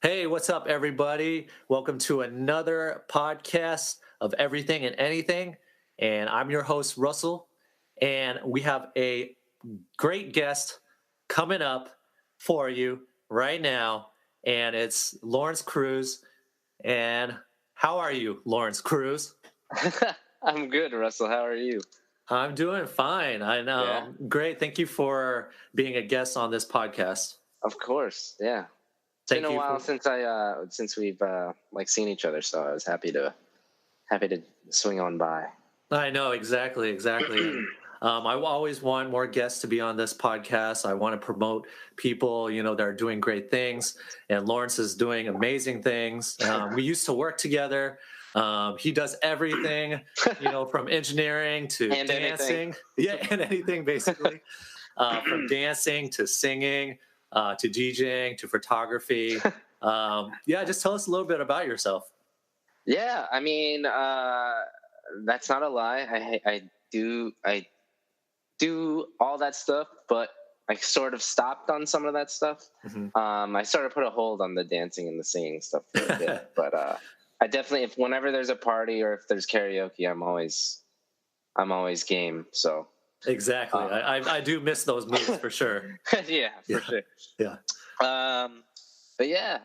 Hey, what's up, everybody? Welcome to another podcast of Everything and Anything. And I'm your host, Russell. And we have a great guest coming up for you right now. And it's Laurence Cruz. And how are you, Laurence Cruz? I'm good, Russell. How are you? I'm doing fine. I Yeah, know. Great. Thank you for being a guest on this podcast. of course. Yeah, it's been Thank a you while for. since we've like seen each other, so I was happy to swing on by. I know exactly. And I always want more guests to be on this podcast. I want to promote people, that are doing great things. And Lawrence is doing amazing things. We used to work together. He does everything, from engineering to And anything. dancing. Yeah, and anything basically. From dancing to singing to DJing to photography. Yeah, just tell us a little bit about yourself. Yeah, I mean, that's not a lie. I do all that stuff, but I sort of stopped on some of that stuff. Mhm. I sort of put a hold on the dancing and the singing stuff for a bit, but I definitely, if whenever there's a party or if there's karaoke, I'm always game. So. Exactly. Uh, I do miss those moves for sure. yeah, for Yeah. sure. Yeah. Um, but yeah,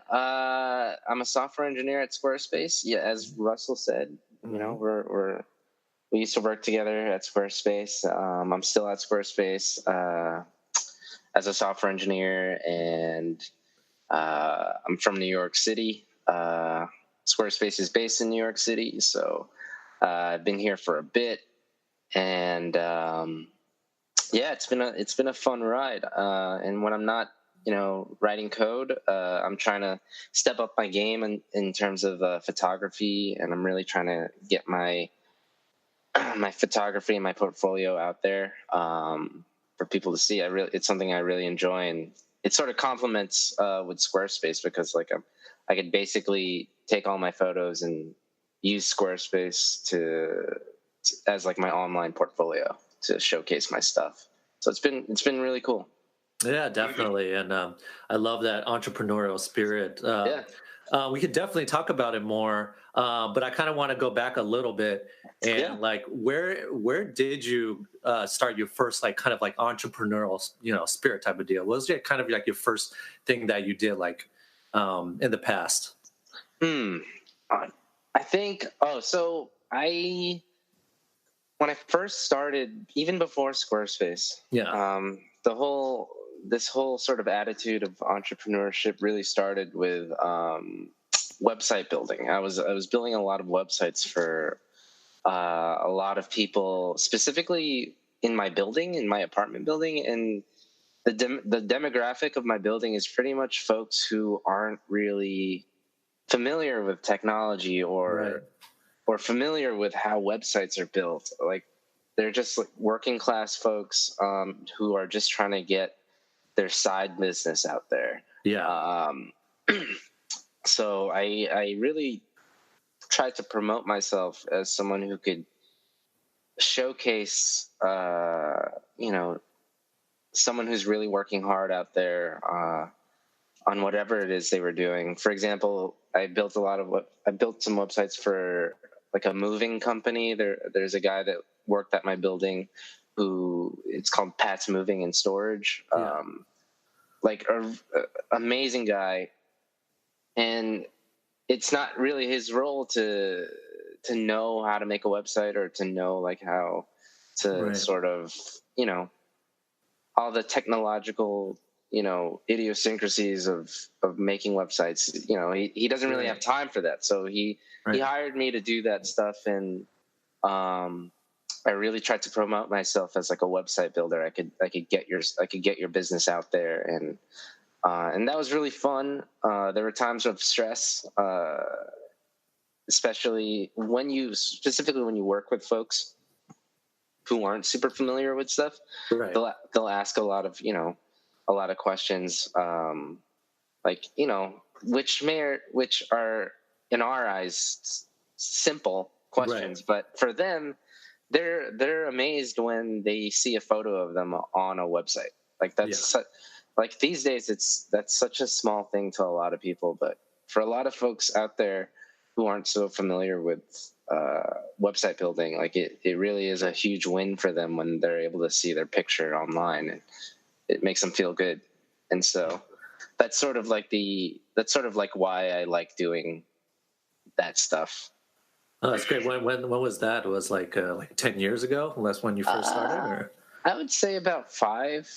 I'm a software engineer at Squarespace. Yeah, as Russell said, Hmm. we used to work together at Squarespace. I'm still at Squarespace as a software engineer, and I'm from New York City. Squarespace is based in New York City, so I've been here for a bit, and yeah, it's been a fun ride. And when I'm not, writing code, I'm trying to step up my game in terms of photography, and I'm really trying to get my my photography and my portfolio out there for people to see. It's something I really enjoy, and it sort of complements with Squarespace because I could basically take all my photos and use Squarespace as like my online portfolio to showcase my stuff. So it's been really cool. Yeah, definitely. And I love that entrepreneurial spirit. Yeah, We could definitely talk about it more, but I kind of want to go back a little bit yeah. and like where did you start your first like kind of like entrepreneurial spirit type of deal? What was it kind of like your first thing that you did like in the past? Hmm. I think. Oh, so I when I first started, even before Squarespace, Yeah. the whole this whole sort of attitude of entrepreneurship really started with website building. I was building a lot of websites for a lot of people, specifically in my building, in my apartment building, and the demographic of my building is pretty much folks who aren't really familiar with technology Right. or familiar with how websites are built. Like they're just like working class folks who are just trying to get their side business out there. Yeah. Um, so I really tried to promote myself as someone who could showcase, someone who's really working hard out there on whatever it is they were doing. For example, I built some websites for like a moving company. There's a guy that worked at my building who it's called Pat's Moving and Storage. Yeah. Like a amazing guy, and it's not really his role to know how to make a website or to know like how to Right. sort of all the technological idiosyncrasies of making websites. He doesn't really have Right. time for that, so he Right. hired me to do that stuff. And I really tried to promote myself as like a website builder. I could get your business out there, and that was really fun. There were times of stress, especially specifically when you work with folks who aren't super familiar with stuff. Right. They'll ask a lot of questions, like which are in our eyes simple Right. questions, but for them, they're amazed when they see a photo of them on a website. Like Yeah. like these days, that's such a small thing to a lot of people, but for a lot of folks out there who aren't so familiar with website building, like it really is a huge win for them when they're able to see their picture online, and it makes them feel good. And so that's sort of like why I like doing that stuff. Oh, that's great. When was that? It was like 10 years ago? That's when you first started, or? I would say about 5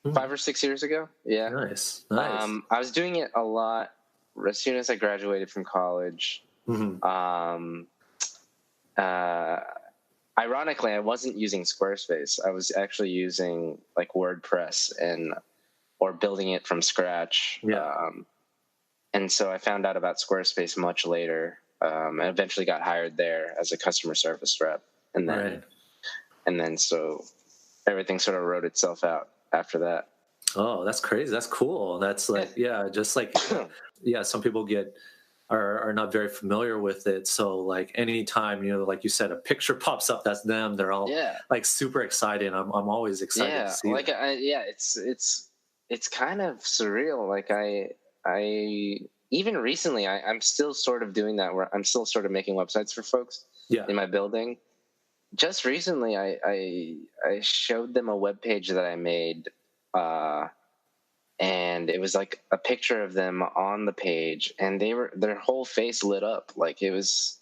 or 6 years ago. Yeah. Nice. I was doing it a lot as soon as I graduated from college. Mm-hmm. Ironically, I wasn't using Squarespace. I was actually using like WordPress or building it from scratch. Yeah. And so I found out about Squarespace much later, and eventually got hired there as a customer service rep. And then so everything sort of wrote itself out after that. Oh, that's crazy. That's cool. That's like, yeah, just like, yeah, some people are not very familiar with it. So like anytime, like you said, a picture pops up, that's them. They're all like super excited. I'm always excited to see like, that. it's kind of surreal. Like I even recently, I'm still sort of doing that, where I'm still sort of making websites for folks in my building. Just recently, I showed them a web page that I made, and it was like a picture of them on the page, and their whole face lit up. Like it was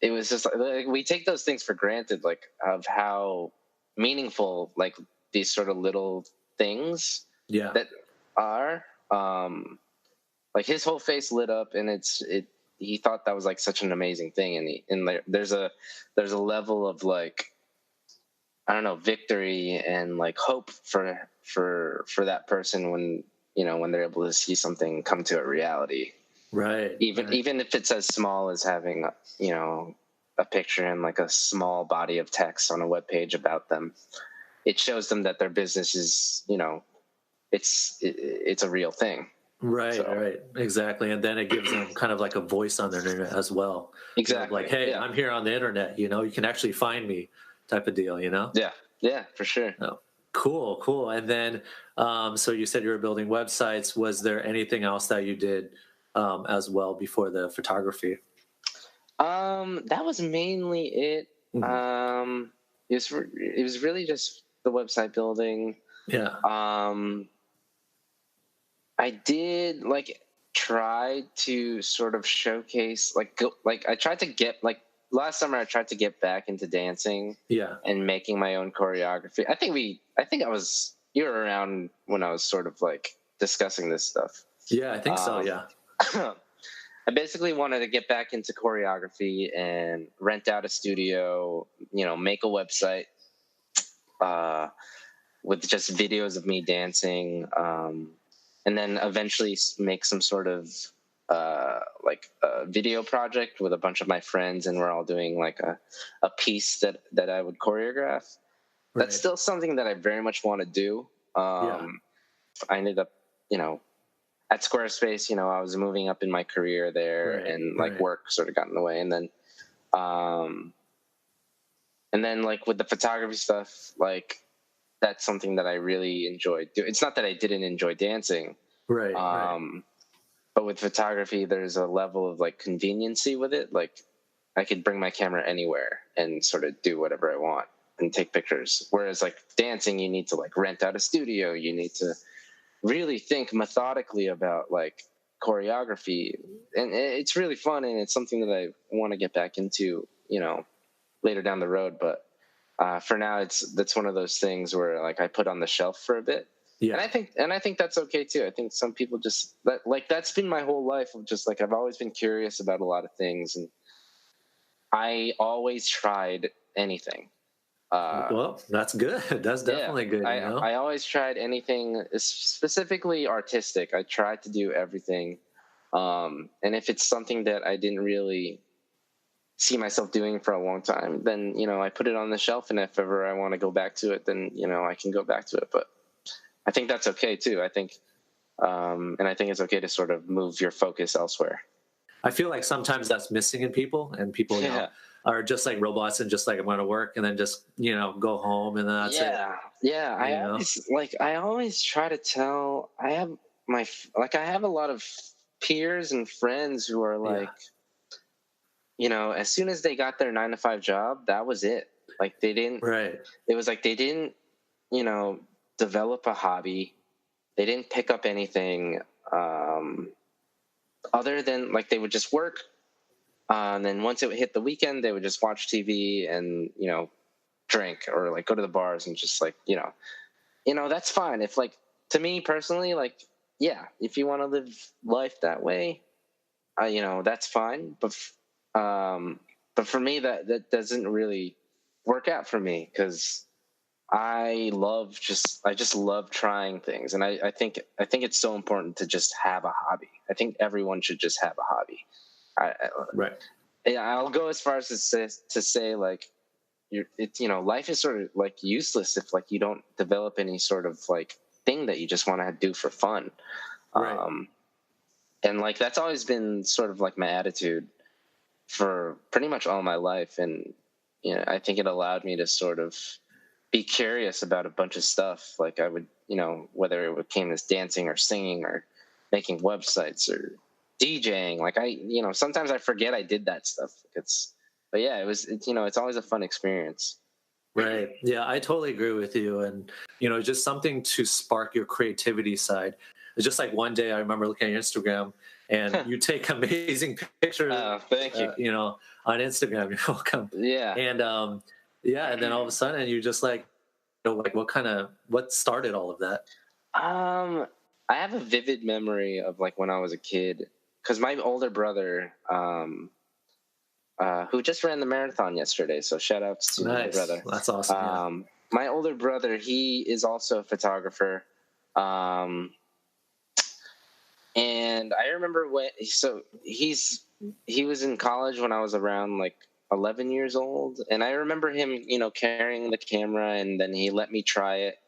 just like, we take those things for granted, like of how meaningful like these sort of little things that are. Like his whole face lit up, and he thought that was like such an amazing thing, and there's a level of like, I don't know, victory and like hope for that person when they're able to see something come to a reality, right? Even if it's as small as having a picture and like a small body of text on a web page about them. It shows them that their business is it's a real thing. Right, exactly. And then it gives them kind of like a voice on the internet as well. Exactly. Like, hey, I'm here on the internet, you can actually find me, type of deal, Yeah, for sure. Oh, cool. And then, so you said you were building websites. Was there anything else that you did as well before the photography? That was mainly it. Mm-hmm. It was really just the website building. Yeah. I did like try to sort of showcase I tried to get like last summer I tried to get back into dancing and making my own choreography. I think you were around when I was sort of like discussing this stuff. Yeah, I think so. Yeah. I basically wanted to get back into choreography and rent out a studio, make a website with just videos of me dancing, and then eventually make some sort of like a video project with a bunch of my friends, and we're all doing like a piece that I would choreograph. Right. That's still something that I very much want to do. I ended up, at Squarespace, I was moving up in my career there, and like work sort of got in the way. And then like with the photography stuff, like that's something that I really enjoyed doing. It's not that I didn't enjoy dancing. Right. But with photography, there's a level of like conveniency with it. Like I could bring my camera anywhere and sort of do whatever I want and take pictures. Whereas like dancing, you need to like rent out a studio. You need to really think methodically about like choreography, and it's really fun, and it's something that I want to get back into, later down the road. But for now, that's one of those things where like I put on the shelf for a bit. Yeah. And I think that's okay too. I think some people just that's been my whole life of just like I've always been curious about a lot of things, and I always tried anything. Well, that's good. That's definitely good. I always tried anything, specifically artistic. I tried to do everything. And if it's something that I didn't really see myself doing for a long time, then, I put it on the shelf, and if ever I want to go back to it, then, I can go back to it. But I think that's okay too. I think, and I think it's okay to sort of move your focus elsewhere. I feel like sometimes that's missing in people, and people, are just like robots and just like I'm going to work and then just go home and then that's it. Yeah. You know. I always try to tell. I have a lot of peers and friends who are like, as soon as they got their 9 to 5 job, that was it. Like they didn't. Right. It was like they didn't, develop a hobby. They didn't pick up anything other than like they would just work. And then once it hit the weekend, they would just watch TV and drink or like go to the bars and just like that's fine. If like to me personally, like if you want to live life that way, that's fine. But for me, that doesn't really work out for me because I just love trying things, and I think it's so important to just have a hobby. I think everyone should just have a hobby. Right. I'll go as far as to say like life is sort of like useless if like you don't develop any sort of like thing that you just want to do for fun. Right. And like that's always been sort of like my attitude for pretty much all my life, and I think it allowed me to sort of be curious about a bunch of stuff. Like I would, whether it came as dancing or singing or making websites or DJing, like sometimes I forget I did that stuff. But yeah, it's always a fun experience. Right. Yeah, I totally agree with you. And, just something to spark your creativity side. It's just like one day I remember looking at your Instagram and you take amazing pictures, thank you. On Instagram. You're welcome. Yeah. And, and then all of a sudden you just like, like what started all of that? I have a vivid memory of like when I was a kid, because my older brother, who just ran the marathon yesterday. So shout outs to my brother. That's awesome. My older brother, he is also a photographer. And I remember he was in college when I was around like 11 years old. And I remember him, carrying the camera, and then he let me try it.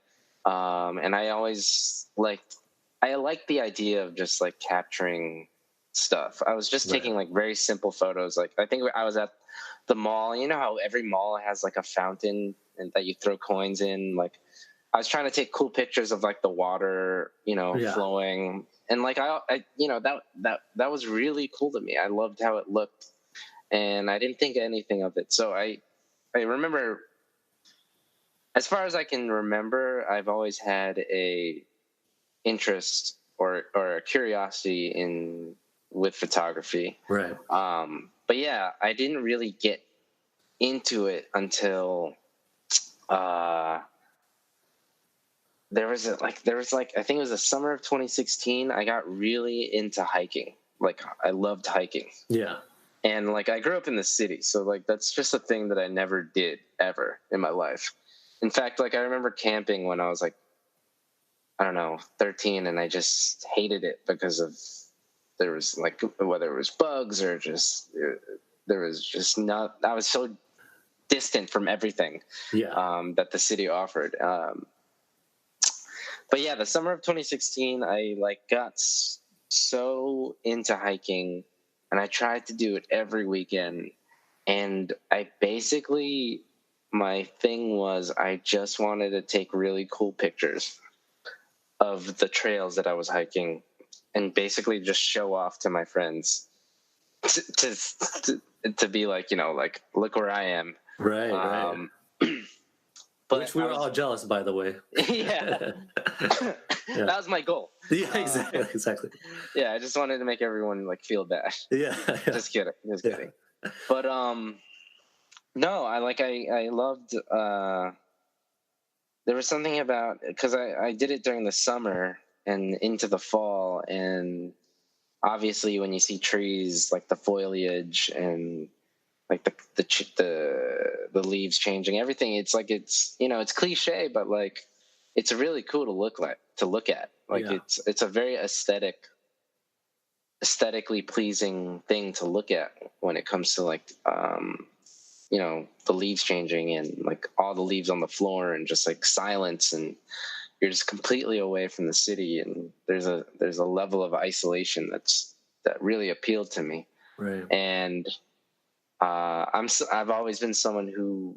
And I always liked the idea of just like capturing stuff. I was just taking like very simple photos. Like I think I was at the mall. You know how every mall has like a fountain and that you throw coins in. Like I was trying to take cool pictures of like the water, flowing, and like I that was really cool to me. I loved how it looked, and I didn't think anything of it. So I remember, as far as I can remember, I've always had a interest or a curiosity with photography. Right. But yeah, I didn't really get into it until there was I think it was the summer of 2016. I got really into hiking. Like I loved hiking. Yeah. And like I grew up in the city, so like that's just a thing that I never did ever in my life. In fact, like I remember camping when I was like, I don't know, 13, and I just hated it because of there was like whether it was bugs or just there was just not. I was so distant from everything that the city offered. But yeah, the summer of 2016, I like got so into hiking, and I tried to do it every weekend. And my thing was I just wanted to take really cool pictures of the trails that I was hiking and basically just show off to my friends to be like, like, look where I am. Right. Right. But which we were all jealous, by the way. Yeah. That was my goal. Yeah, exactly. Yeah, I just wanted to make everyone like feel bad. Yeah. Just kidding. But no, I loved. There was something about, because I did it during the summer and into the fall, and obviously when you see trees, like the foliage and like the leaves changing, everything, it's like it's cliche, but like it's really cool to look at. Like it's a very aesthetically pleasing thing to look at when it comes to like the leaves changing and like all the leaves on the floor and just like silence, and you're just completely away from the city, and there's a level of isolation that really appealed to me. Right. And I've always been someone who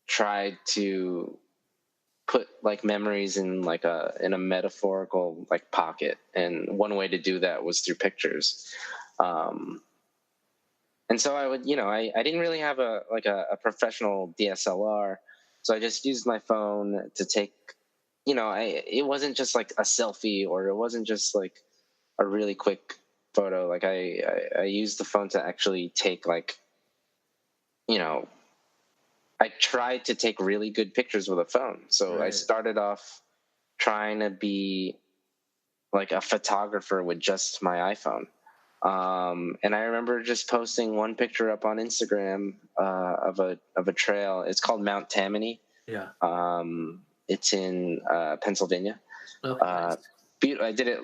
tried to put like memories in like a metaphorical like pocket, and one way to do that was through pictures. Um, and so I would, I didn't really have a professional DSLR, so I just used my phone to take, it wasn't just like a selfie, or it wasn't just like a really quick photo. Like I used the phone to actually take like, you know, I tried to take really good pictures with a phone. So I Right. started off trying to be like a photographer with just my iPhone. And I remember just posting one picture up on Instagram of a trail. It's called Mount Tammany. Yeah. It's in Pennsylvania. Oh, Uh, nice. I did it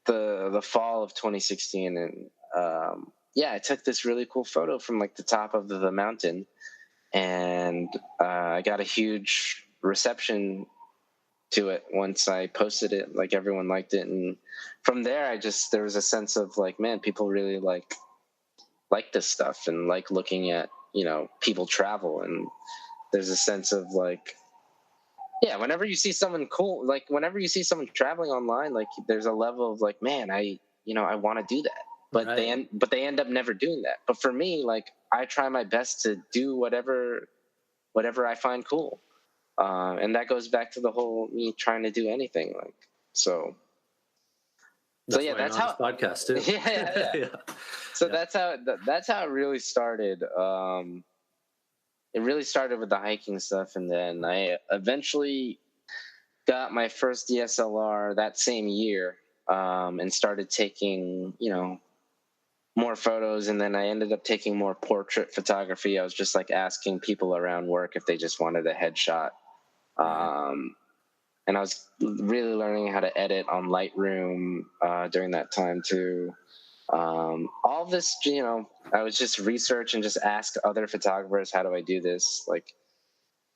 the fall of 2016, and yeah, I took this really cool photo from like the top of the mountain, and I got a huge reception to it once I posted it. Like everyone liked it, and from there, there was a sense of like, man, people really like this stuff and like looking at people travel, and there's a sense of like, yeah, whenever you see someone cool, like whenever you see someone traveling online, like there's a level of like, man, I want to do that, but Right. they end up never doing that. But for me, like I try my best to do whatever I find cool, and that goes back to the whole me trying to do anything. Like so, That's yeah, why you're that's on this how. podcast too. Yeah. Yeah. So Yeah. that's how it really started. It really started with the hiking stuff, and then I eventually got my first DSLR that same year, and started taking more photos, and then I ended up taking more portrait photography. I was just like asking people around work if they just wanted a headshot, Right. and I was really learning how to edit on Lightroom during that time too. All this, I was just research and just ask other photographers, how do I do this? Like,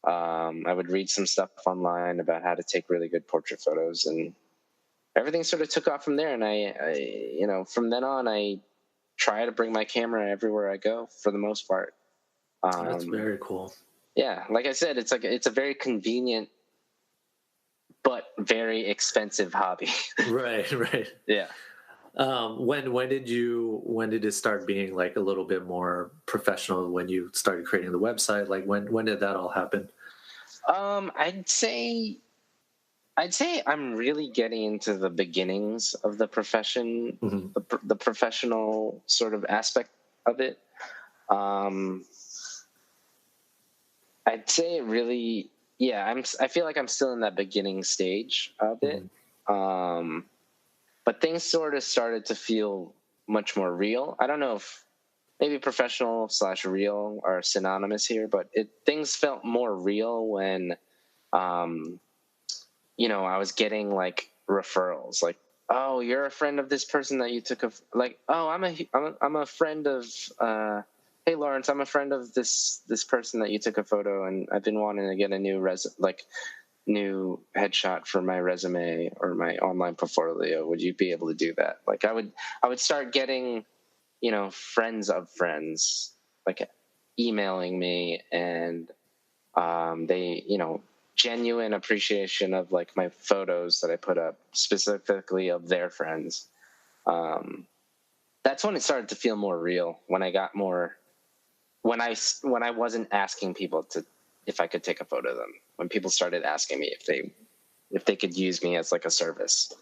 I would read some stuff online about how to take really good portrait photos, and everything sort of took off from there. And from then on, I try to bring my camera everywhere I go for the most part. That's Um, very cool. yeah, like I said, it's a very convenient but very expensive hobby. Right. Right. Yeah. When did it start being like a little bit more professional, when you started creating the website? Like when did that all happen? I'd say I'm really getting into the beginnings of the profession, Hmm. the professional sort of aspect of it. Um, I'd say it really, yeah. I feel like I'm still in that beginning stage of it, Hmm. um, but things sort of started to feel much more real. I don't know if maybe professional / real are synonymous here, but things felt more real when um, I was getting like referrals, like, oh, you're a friend of this person that you took like, oh, I'm a friend of, hey Lawrence, I'm a friend of this person that you took a photo, and I've been wanting to get a new headshot for my resume or my online portfolio. Would you be able to do that? Like I would start getting, friends of friends, like emailing me, and they, genuine appreciation of like my photos that I put up, specifically of their friends. Um, that's when it started to feel more real. When I got more, when I wasn't asking people to if I could take a photo of them. When people started asking me if they could use me as like a service.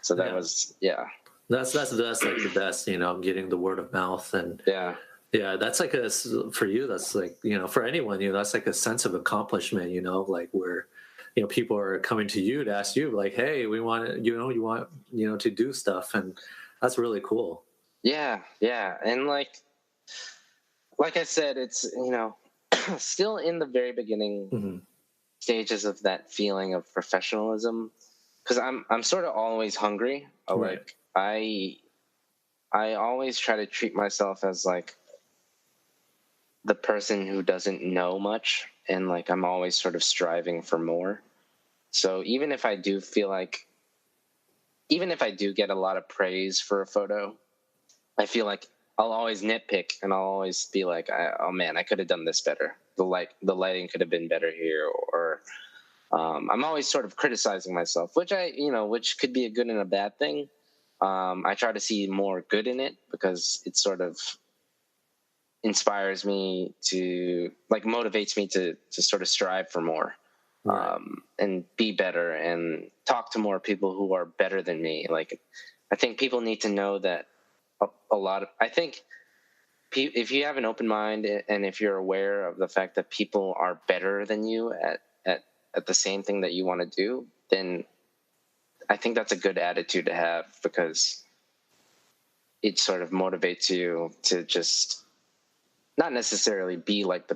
So that Yeah. was yeah. That's like the best, getting the word of mouth. And Yeah. yeah, that's like for you, that's like, for anyone, that's like a sense of accomplishment, like where, people are coming to you to ask you like, hey, we want, you want, to do stuff. And that's really cool. Yeah, yeah. And like I said, it's still in the very beginning Hmm. stages of that feeling of professionalism, because I'm sort of always hungry. Right. Like I always try to treat myself as like the person who doesn't know much, and like I'm always sort of striving for more. So even if I do feel like, even if I do get a lot of praise for a photo, I feel like I'll always nitpick, and I'll always be like, oh man, I could have done this better. The lighting could have been better here, or I'm always sort of criticizing myself, which could be a good and a bad thing. I try to see more good in it because it sort of inspires me to, like, motivates me to sort of strive for more, Right. and be better and talk to more people who are better than me. Like, I think people need to know that I think if you have an open mind and if you're aware of the fact that people are better than you at the same thing that you want to do, then I think that's a good attitude to have, because it sort of motivates you to just not necessarily be like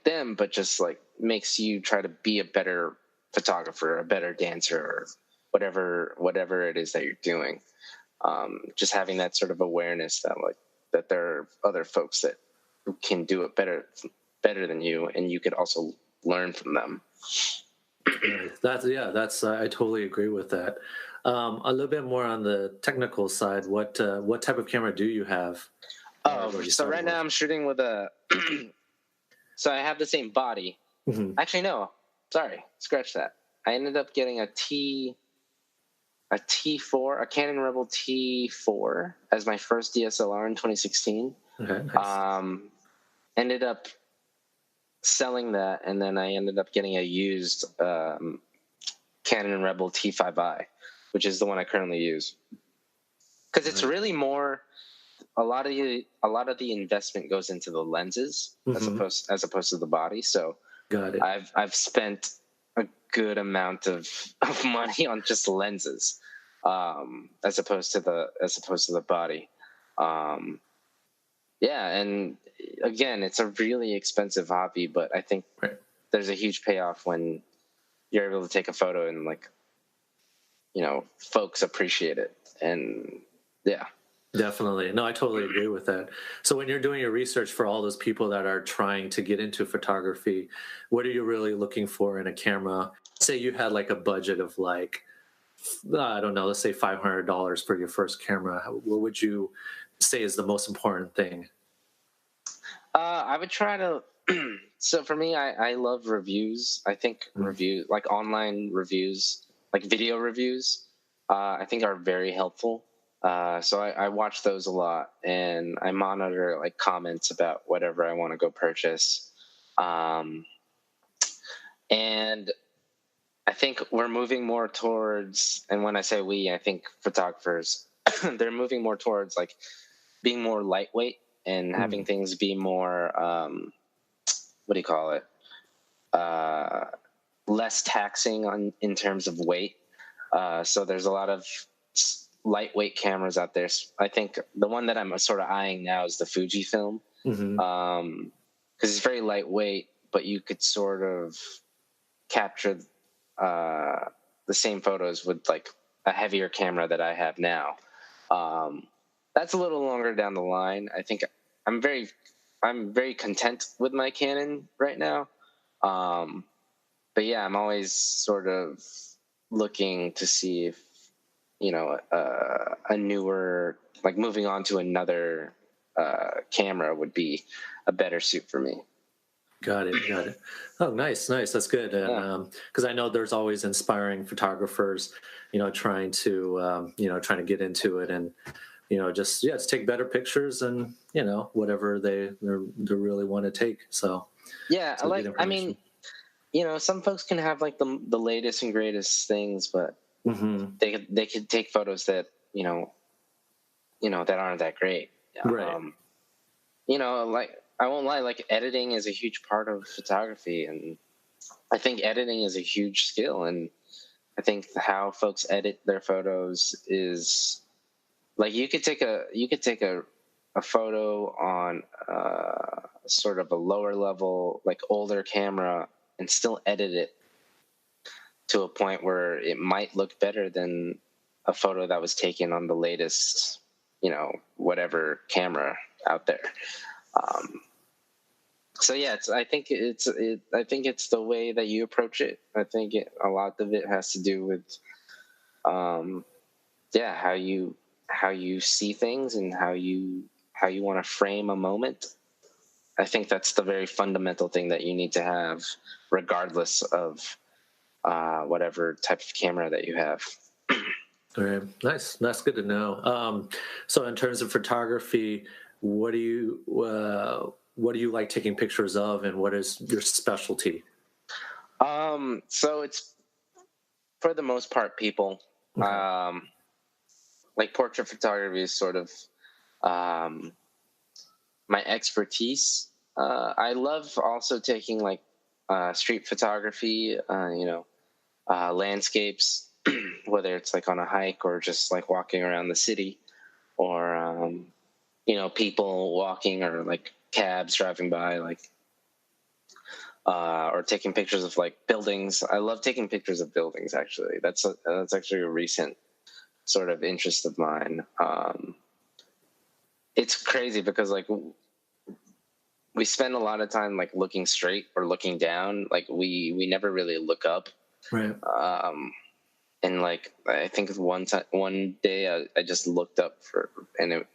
them, but just like makes you try to be a better photographer, a better dancer, or whatever it is that you're doing. Just having that sort of awareness that there are other folks that can do it better than you, and you could also learn from them. Right. That's I totally agree with that. A little bit more on the technical side. What type of camera do you have? So right now I'm shooting with a. So I have the same body. Mm-hmm. Actually, no. Sorry, scratch that. I ended up getting a T4, a Canon Rebel T4 as my first DSLR in 2016. Okay, nice. Ended up selling that, and then I ended up getting a used Canon Rebel T5i, which is the one I currently use. Because it's really more, a lot of the investment goes into the lenses, Mm-hmm. as opposed to the body. So Got it. I've spent a good amount of money on just lenses, as opposed to the body. Yeah, and again, it's a really expensive hobby, but I think there's a huge payoff when you're able to take a photo and, like, folks appreciate it. And yeah. Definitely. No, I totally agree with that. So when you're doing your research for all those people that are trying to get into photography, what are you really looking for in a camera? Say you had like a budget of like, I don't know, let's say $500 for your first camera. What would you say is the most important thing? I would try to. So for me, I love reviews. I think like online reviews, like video reviews, I think are very helpful. So I watch those a lot, and I monitor, like, comments about whatever I want to go purchase. And I think we're moving more towards, and when I say we, I think photographers, they're moving more towards, like, being more lightweight and having things be more, what do you call it? Less taxing in terms of weight. So there's a lot of lightweight cameras out there. I think the one that I'm sort of eyeing now is the Fujifilm, because it's very lightweight, but you could sort of capture the same photos with, like, a heavier camera that I have now. That's a little longer down the line. I think I'm very content with my Canon right now. But yeah, I'm always sort of looking to see if, a newer, like, moving on to another camera would be a better suit for me. Got it. Oh, nice. That's good. And because I know there's always inspiring photographers, trying to get into it, and just take better pictures, and whatever they really want to take. So yeah, I mean, some folks can have, like, the latest and greatest things, but they could take photos that that aren't that great. Right. Like, I won't lie, like, editing is a huge part of photography, and I think editing is a huge skill, and I think how folks edit their photos is, like, you could take a photo on sort of a lower level, like, older camera, and still edit it to a point where it might look better than a photo that was taken on the latest, whatever camera out there. So yeah, I think it's the way that you approach it. I think a lot of it has to do with, how you see things, and how you how you want to frame a moment. I think that's the very fundamental thing that you need to have, regardless of whatever type of camera that you have. All right, nice. That's good to know. So in terms of photography, what do you like taking pictures of, and what is your specialty? So it's for the most part people. Okay. Like portrait photography is sort of my expertise. I love also taking like street photography, landscapes, whether it's like on a hike or just like walking around the city, or people walking, or like cabs driving by, like or taking pictures of like buildings. I love taking pictures of buildings. Actually, that's actually a recent sort of interest of mine. It's crazy because like we spend a lot of time like looking straight or looking down. Like we never really look up. Right. And like I think one day I just looked up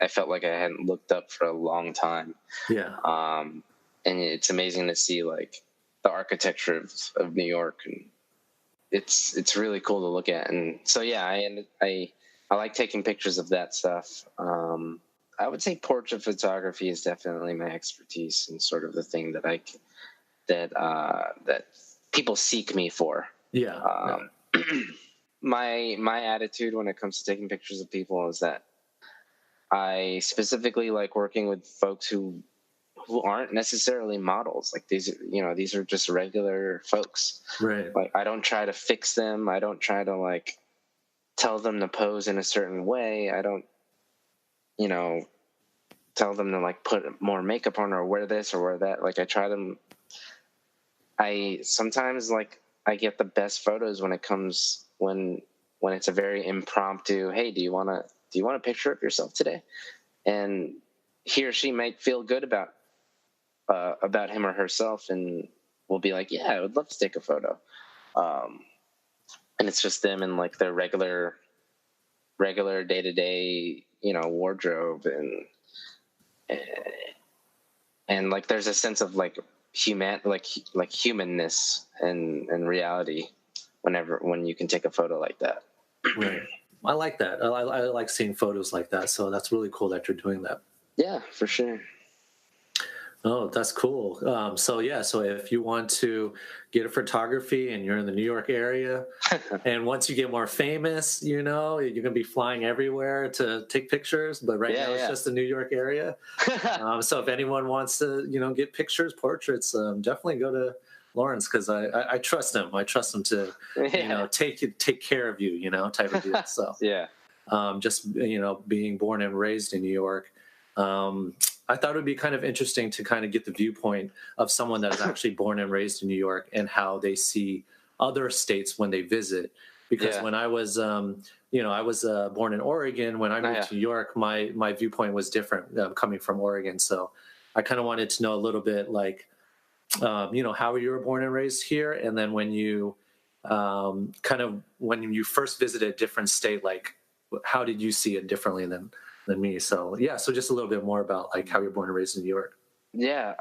I felt like I hadn't looked up for a long time. Yeah. And it's amazing to see like the architecture of New York, and it's really cool to look at. And so yeah, I like taking pictures of that stuff. I would say portrait photography is definitely my expertise, and sort of the thing that people seek me for. Yeah. My attitude when it comes to taking pictures of people is that I specifically like working with folks who aren't necessarily models. Like these are just regular folks. Right. Like I don't try to fix them. I don't try to like tell them to pose in a certain way. I don't, tell them to like put more makeup on or wear this or wear that. Like I sometimes like I get the best photos when it's a very impromptu. Hey, do you want a picture of yourself today? And he or she might feel good about him or herself, and will be like, yeah, I would love to take a photo. And it's just them in like their regular day-to-day, wardrobe, and like there's a sense of like humanness and reality when you can take a photo like that. Right. I like that. I like seeing photos like that. So that's really cool that you're doing that. Yeah, for sure. Oh, that's cool. So if you want to get a photography and you're in the New York area, and once you get more famous, you're going to be flying everywhere to take pictures. But right now it's just the New York area. So if anyone wants to, get pictures, portraits, definitely go to Laurence, because I trust him. I trust him to, take care of you, type of deal. So yeah. Just being born and raised in New York. I thought it would be kind of interesting to kind of get the viewpoint of someone that is actually born and raised in New York, and how they see other states when they visit. Because when I was, I was born in Oregon. When I moved to New York, my viewpoint was different, coming from Oregon. So I kind of wanted to know a little bit, like, how you were born and raised here, and then when you when you first visited a different state, like, how did you see it differently than me? So so just a little bit more about like how you're born and raised in New York. Yeah.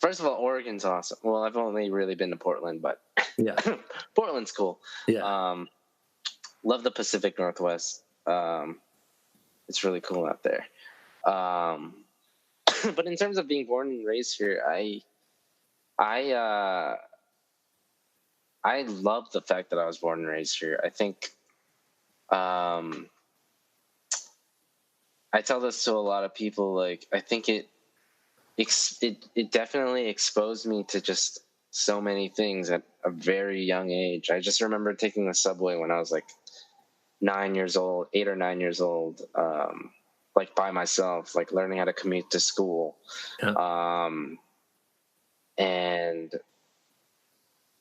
First of all, Oregon's awesome. Well, I've only really been to Portland, but Yeah. Portland's cool. Yeah. Love the Pacific Northwest. It's really cool out there. But in terms of being born and raised here, I love the fact that I was born and raised here. I think I tell this to a lot of people. Like, I think it definitely exposed me to just so many things at a very young age. I just remember taking the subway when I was like 8 or 9 years old, like by myself, like learning how to commute to school. Yeah. And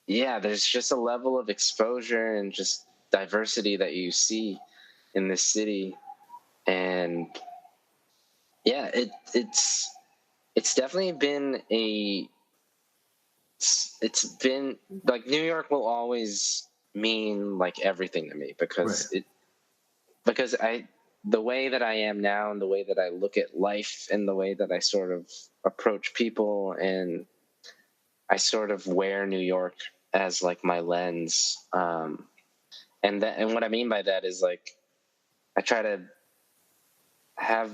yeah, there's just a level of exposure and just diversity that you see in this city. And yeah, it's definitely been it's been like New York will always mean like everything to me, because Right. the way that I am now and the way that I look at life and the way that I sort of approach people, and I sort of wear New York as like my lens. And what I mean by that is like I try to have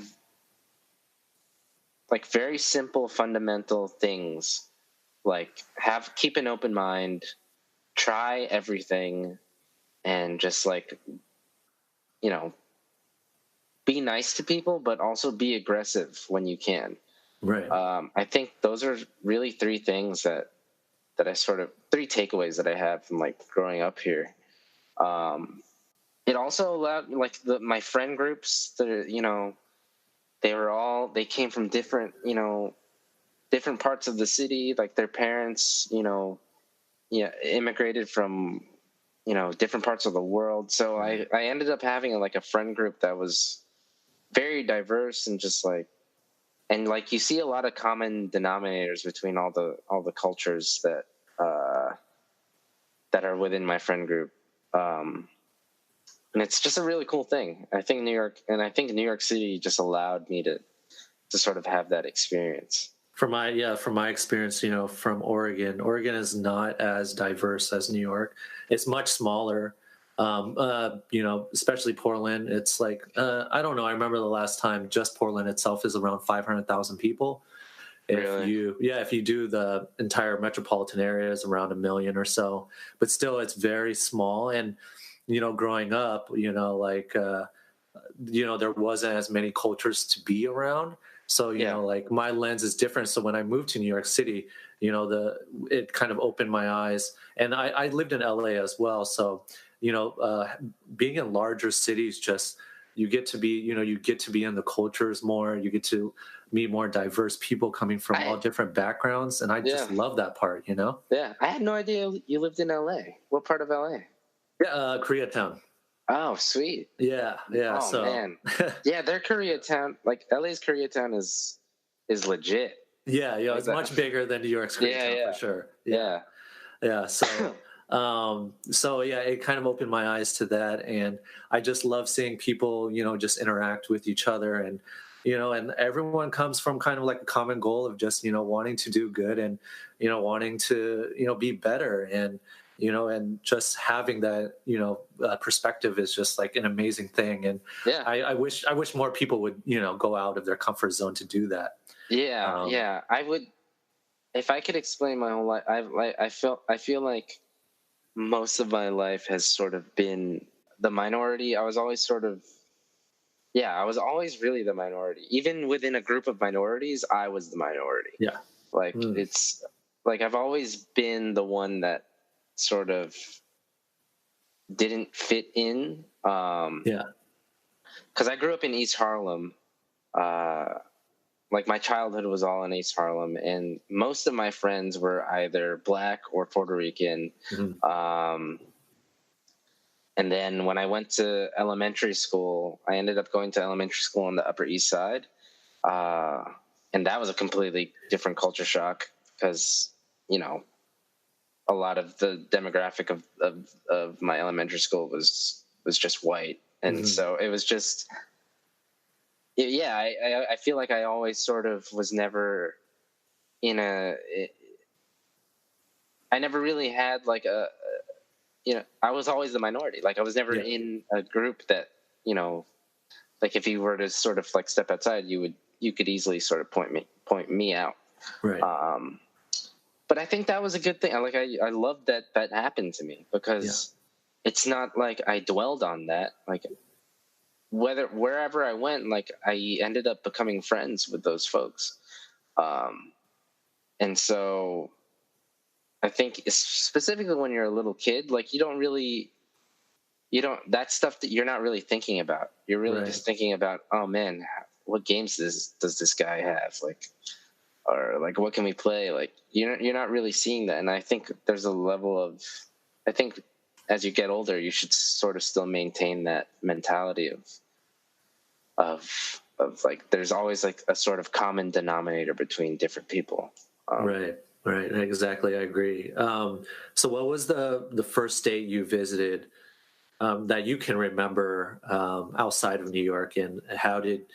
like very simple fundamental things, like keep an open mind, try everything, and just like, you know, be nice to people, but also be aggressive when you can. Right. I think those are really three things that I sort of three takeaways that I have from like growing up here. It also allowed like my friend groups, they came from different, different parts of the city. Like their parents, immigrated from, different parts of the world. So I ended up having like a friend group that was very diverse and just like, and like you see a lot of common denominators between all the cultures that are within my friend group. And it's just a really cool thing. I think New York City just allowed me to sort of have that experience. From my experience, from Oregon is not as diverse as New York. It's much smaller. Especially Portland. It's like, I don't know. I remember the last time just Portland itself is around 500,000 people. Really? If you do the entire metropolitan area is around 1 million or so, but still it's very small. And, growing up, there wasn't as many cultures to be around. So, like my lens is different. So when I moved to New York City, it kind of opened my eyes. And I lived in LA as well. So, being in larger cities, just you get to be in the cultures more. You get to meet more diverse people coming from all different backgrounds, and I just love that part. Yeah, I had no idea you lived in LA. What part of LA? Yeah, Koreatown. Oh, sweet. Yeah. Oh So, man, yeah, their Koreatown, like LA's Koreatown, is legit. Yeah, it's much bigger than New York's Koreatown for sure. Yeah. So it kind of opened my eyes to that, and I just love seeing people, just interact with each other, and and everyone comes from kind of like a common goal of just wanting to do good and wanting to be better, and and just having that perspective is just like an amazing thing, and I wish more people would go out of their comfort zone to do that. Yeah, I would. If I could explain my whole life, I feel like most of my life has sort of been the minority. I was always really the minority. Even within a group of minorities, I was the minority. Yeah. Like it's like I've always been the one that sort of didn't fit in. Because I grew up in East Harlem. Like my childhood was all in East Harlem, and most of my friends were either Black or Puerto Rican. And then when I went to elementary school, I ended up going to elementary school on the Upper East Side. And that was a completely different culture shock because, a lot of the demographic of my elementary school was just white. And so it was just, I feel like I always sort of was never I never really had like I was always the minority. Like I was never in a group that, like if you were to sort of like step outside, you could easily sort of point me out. Right. But I think that was a good thing. I love that happened to me because it's not like I dwelled on that. Like wherever I went, like I ended up becoming friends with those folks. And so I think specifically when you're a little kid, like that stuff that you're not really thinking about. You're really just thinking about, oh man, what games does this guy have? Like, or like, what can we play? Like, you're not really seeing that. And I think there's a level of, I think as you get older, you should sort of still maintain that mentality of like, there's always like a sort of common denominator between different people. Right. Exactly. I agree. So what was the first state you visited that you can remember outside of New York, and how did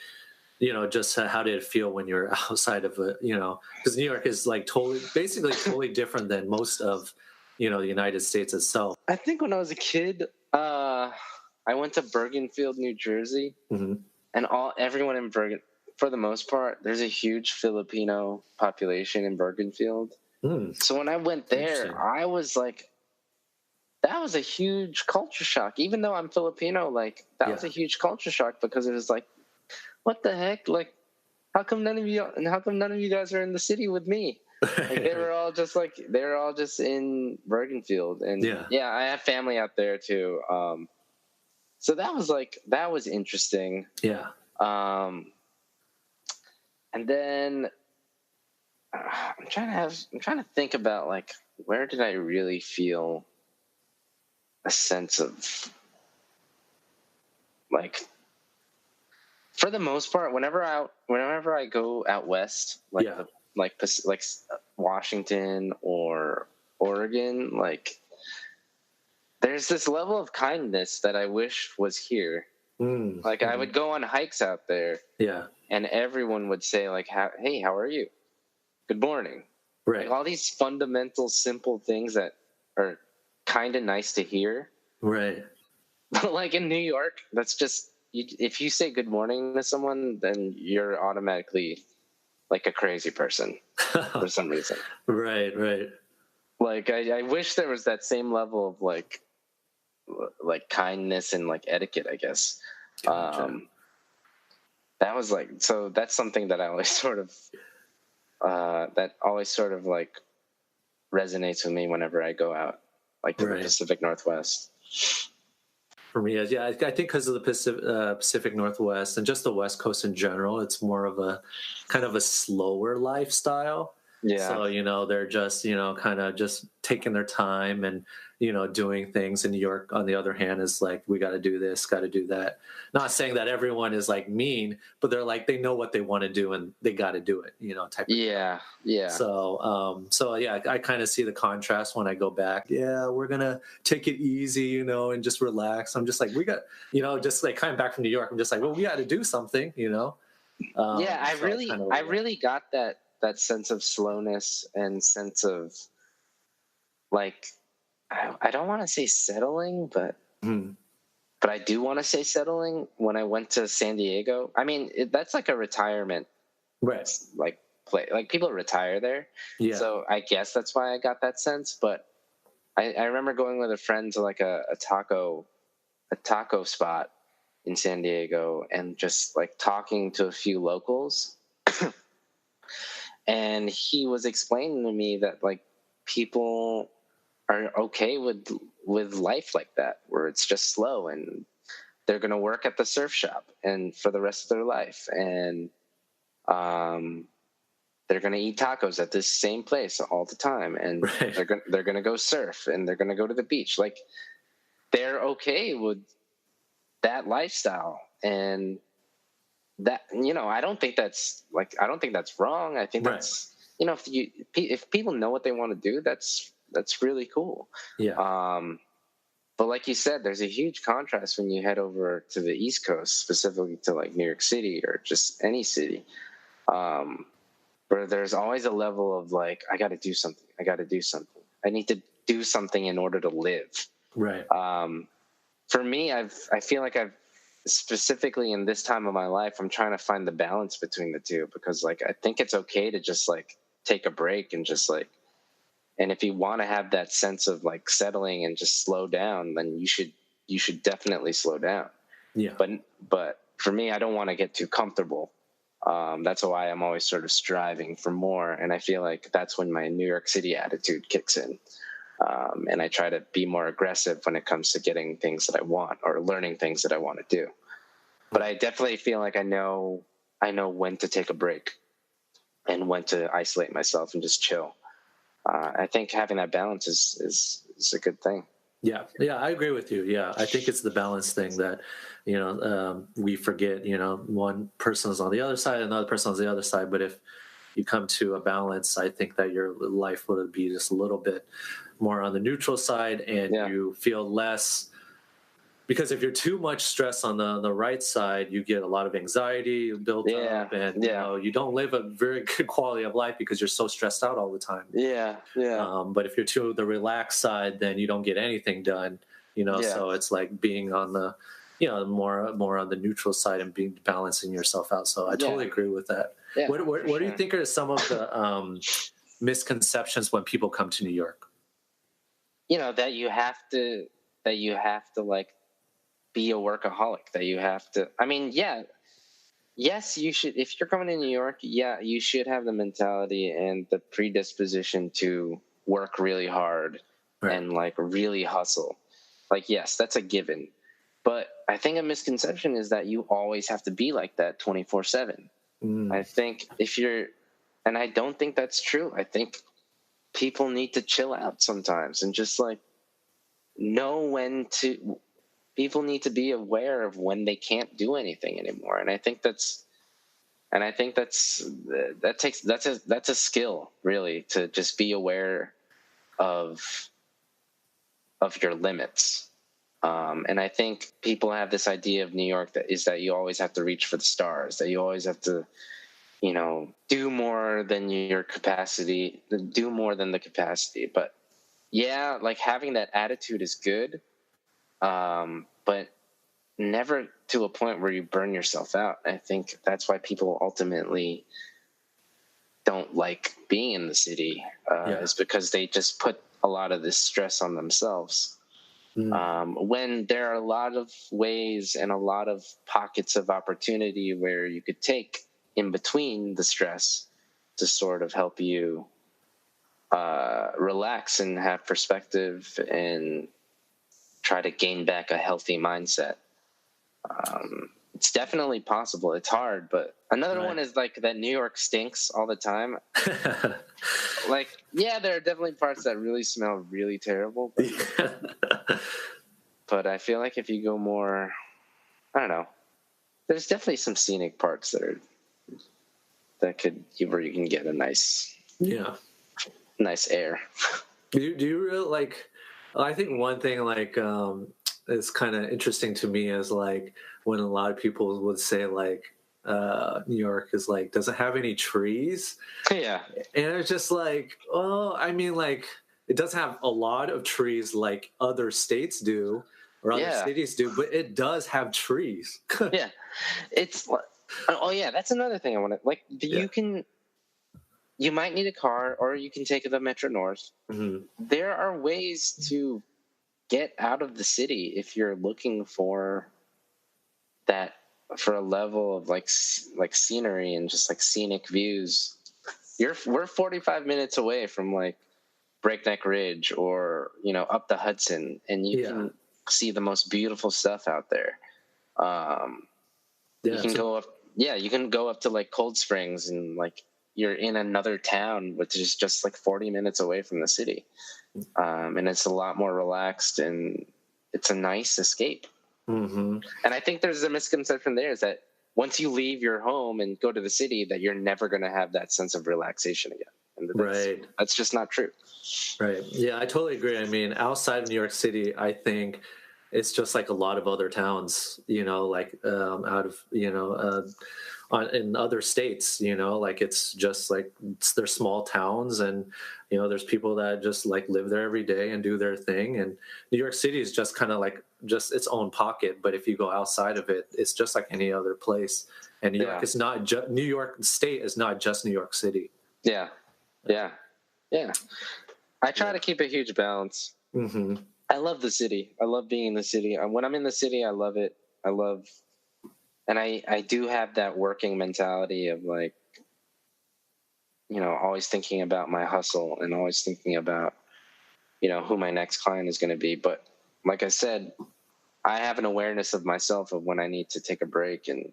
just how did it feel when you're outside of because New York is like basically totally different than most of the United States itself. I think when I was a kid, I went to Bergenfield, New Jersey, Mm-hmm. and everyone in Bergen, for the most part, there's a huge Filipino population in Bergenfield. So when I went there, I was like, that was a huge culture shock. Even though I'm Filipino, like that was a huge culture shock, because it was like, what the heck? Like, how come none of you guys are in the city with me? Like they were all just in Bergenfield, and I have family out there too. So that was interesting. Yeah. And then I'm trying to think about like, where did I really feel a sense of like, for the most part, whenever I go out west, like like Washington or Oregon, like there's this level of kindness that I wish was here. Like I would go on hikes out there, and everyone would say like, "Hey, how are you? Good morning." Right. Like all these fundamental, simple things that are kind of nice to hear. Right. But like in New York, that's just, if you say good morning to someone, then you're automatically like a crazy person for some reason. Right. Like I wish there was that same level of like kindness and like etiquette, I guess. Gotcha. That was like, so that's something that I always sort of like resonates with me whenever I go out, like to the Pacific Northwest. For me, I think because of the Pacific Northwest and just the West Coast in general, it's more of a kind of a slower lifestyle. Yeah. So, they're just, kind of just taking their time and, doing things. In New York, on the other hand, is like, we got to do this, got to do that. Not saying that everyone is like mean, but they're like, they know what they want to do and they got to do it, type of thing. Yeah. So, I kind of see the contrast when I go back. Yeah, we're going to take it easy, and just relax. I'm just like, we got, just like coming back from New York, I'm just like, well, we got to do something, I really got that sense of slowness and sense of like, I don't want to say settling, but I do want to say settling when I went to San Diego. I mean, that's like a retirement, right? Like play, like people retire there. Yeah. So I guess that's why I got that sense. But I remember going with a friend to like a taco spot in San Diego and just like talking to a few locals. And he was explaining to me that like people are okay with life like that, where it's just slow, and they're going to work at the surf shop and for the rest of their life, and they're going to eat tacos at this same place all the time, and they're going to go surf, and they're going to go to the beach. Like they're okay with that lifestyle, and that, I don't think that's wrong. I think that's, if people know what they want to do, that's really cool. Yeah. But like you said, there's a huge contrast when you head over to the East Coast, specifically to like New York City or just any city, where there's always a level of like, I got to do something. I need to do something in order to live. Right. For me, I feel like I've, specifically in this time of my life, I'm trying to find the balance between the two, because like, I think it's okay to just like take a break and just like, and if you want to have that sense of like settling and just slow down, then you should definitely slow down. Yeah. But for me, I don't want to get too comfortable. That's why I'm always sort of striving for more. And I feel like that's when my New York City attitude kicks in. And I try to be more aggressive when it comes to getting things that I want or learning things that I want to do. But I definitely feel like I know when to take a break and when to isolate myself and just chill. I think having that balance is a good thing. Yeah, I agree with you. Yeah, I think it's the balance thing that, we forget, one person is on the other side, another person is on the other side. But if you come to a balance, I think that your life will be just a little bit more on the neutral side, and you feel less because if you're too much stress on the right side, you get a lot of anxiety built Yeah, up, and yeah, you don't live a very good quality of life because you're so stressed out all the time. yeah, yeah, But if you're to the relaxed side, then you don't get anything done. yeah, So it's like being on the more on the neutral side and being balancing yourself out. So I yeah, totally agree with that. yeah, What for what do you sure. think are some of the misconceptions when people come to New York? That you have to like be a workaholic. That you have to. I mean, yeah, yes, you should. If you're coming to New York, yeah, you should have the mentality and the predisposition to work really hard Right. and like really hustle. Like, yes, that's a given. But I think a misconception is that you always have to be like that 24/7. Mm, I think and I don't think that's true. I think people need to chill out sometimes and just like know when to. People need to be aware of when they can't do anything anymore, and I think that's a skill, really, to just be aware of your limits. And I think people have this idea of New York that you always have to reach for the stars, that you always have to, do more than your capacity, do more than the capacity. But yeah, like having that attitude is good, but never to a point where you burn yourself out. I think that's why people ultimately don't like being in the city, yeah. is because they just put a lot of this stress on themselves. Mm, When there are a lot of ways and a lot of pockets of opportunity where you could take in between the stress to sort of help you relax and have perspective and try to gain back a healthy mindset. It's definitely possible. It's hard, but another right. one is like that New York stinks all the time. Like, yeah, there are definitely parts that really smell really terrible, but I feel like if you go more, I don't know, there's definitely some scenic parts where you can get a Yeah. nice air. Do you really like? I think one thing like is kind of interesting to me is like when a lot of people would say like New York is like doesn't have any trees, Yeah, and it's just like, well, I mean, like it does have a lot of trees like other states do or other yeah, cities do, but it does have trees. yeah. It's oh yeah, that's another thing I want to like. Yeah. You might need a car, or you can take the Metro North. Hmm. There are ways to get out of the city if you're looking that for a level of like scenery and just like scenic views. We're 45 minutes away from like Breakneck Ridge or up the Hudson, and you Yeah. can see the most beautiful stuff out there. You Yeah. can go up, yeah, you can go up to like Cold Springs, and like you're in another town which is just like 40 minutes away from the city. And it's a lot more relaxed, and it's a nice escape. Hmm. And I think there's a misconception there is that once you leave your home and go to the city, that you're never going to have that sense of relaxation again. And Right. that's just not true. Right. Yeah, I totally agree. I mean, outside of New York City, I think it's just like a lot of other towns, like out of, in other states, like it's just like they're small towns and, there's people that just like live there every day and do their thing. And New York City is just kind of like just its own pocket. But if you go outside of it, it's just like any other place. And New York Yeah. is not just New York State is not just New York City. Yeah. Yeah. Yeah. I try Yeah. to keep a huge balance. Hmm. I love the city. I love being in the city. When I'm in the city, I love it. And I do have that working mentality of like, always thinking about my hustle and always thinking about, who my next client is going to be. But like I said, I have an awareness of myself of when I need to take a break. And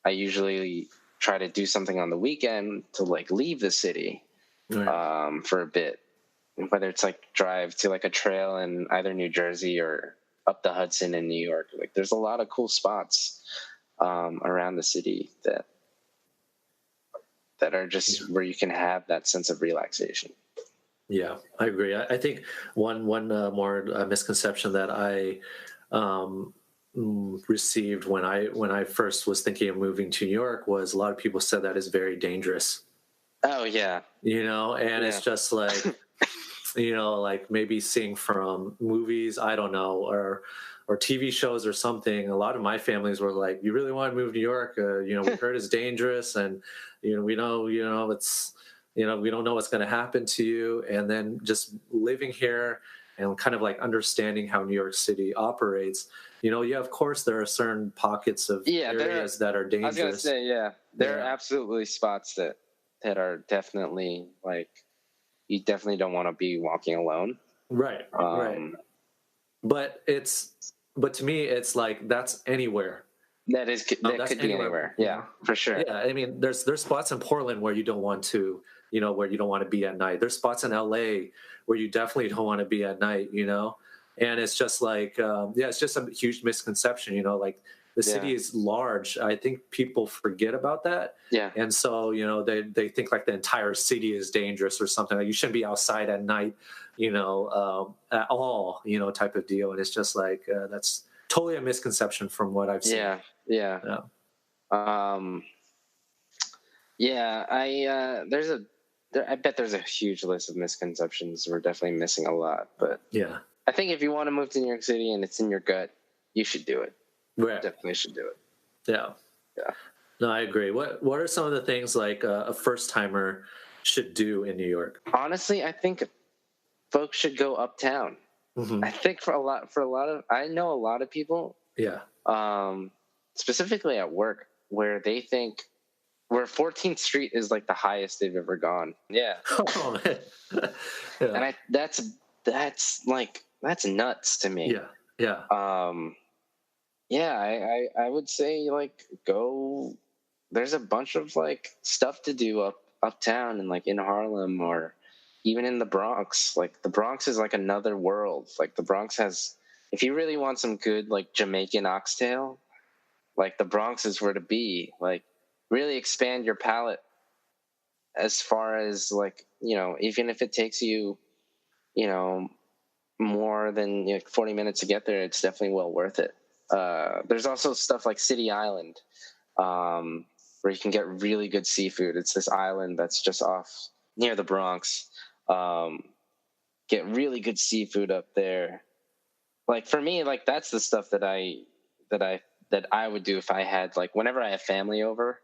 I usually try to do something on the weekend to like leave the city Right. for a bit, whether it's like drive to like a trail in either New Jersey or up the Hudson in New York. Like there's a lot of cool spots around the city that are just where you can have that sense of relaxation. Yeah, I agree. I think one more misconception that um, received when I first was thinking of moving to New York was a lot of people said that is very dangerous. Oh yeah, And yeah, it's just like, like maybe seeing from movies, I don't know, or TV shows or something. A lot of my families were like, "You really want to move to New York? We heard it's dangerous, and we know, it's, we don't know what's going to happen to you." And then just living here and kind of like understanding how New York City operates. Yeah, of course, there are certain pockets of yeah. areas that are I was gonna dangerous. say, yeah, there are Yeah, absolutely spots that are definitely like you definitely don't want to be walking alone. right, right. Um, But but to me, it's like that's anywhere. that That's could be anywhere. anywhere. Yeah, for sure. Yeah, I mean, there's spots in Portland where you don't want to, where you don't want to be at night. There's spots in LA where you definitely don't want to be at night. And it's just like, yeah, it's just a huge misconception. Like the Yeah, city is large. I think people forget about that, yeah, and so they think like the entire city is dangerous or something. Like you shouldn't be outside at night, at all, type of deal. And it's just like that's totally a misconception from what I've seen. yeah, yeah. Yeah. Um, yeah, I bet there's a huge list of misconceptions. We're definitely missing a lot, but Yeah. I think if you want to move to New York City and it's in your gut, you should do it. Right. Definitely should do it. Yeah. Yeah. No, I agree. What are some of the things like a first timer should do in New York? Honestly, I think folks should go uptown. Mm-hmm. I think I know a lot of people, Yeah. specifically at work, where they think where 14th Street is like the highest they've ever gone. Yeah. Oh man. Yeah. And that's nuts to me. Yeah. Yeah. Yeah, I would say like go. There's a bunch of like stuff to do uptown and like in Harlem or even in the Bronx. Like the Bronx is like another world. Like the Bronx has, if you really want some good like Jamaican oxtail, like the Bronx is where to be. Like really expand your palate as far as like even if it takes you more than 40 minutes to get there, it's definitely well worth it. There's also stuff like City Island, where you can get really good seafood. It's this island that's just off near the Bronx. Get really good seafood up there. Like for me, like that's the stuff that I would do if I had like whenever I have family over.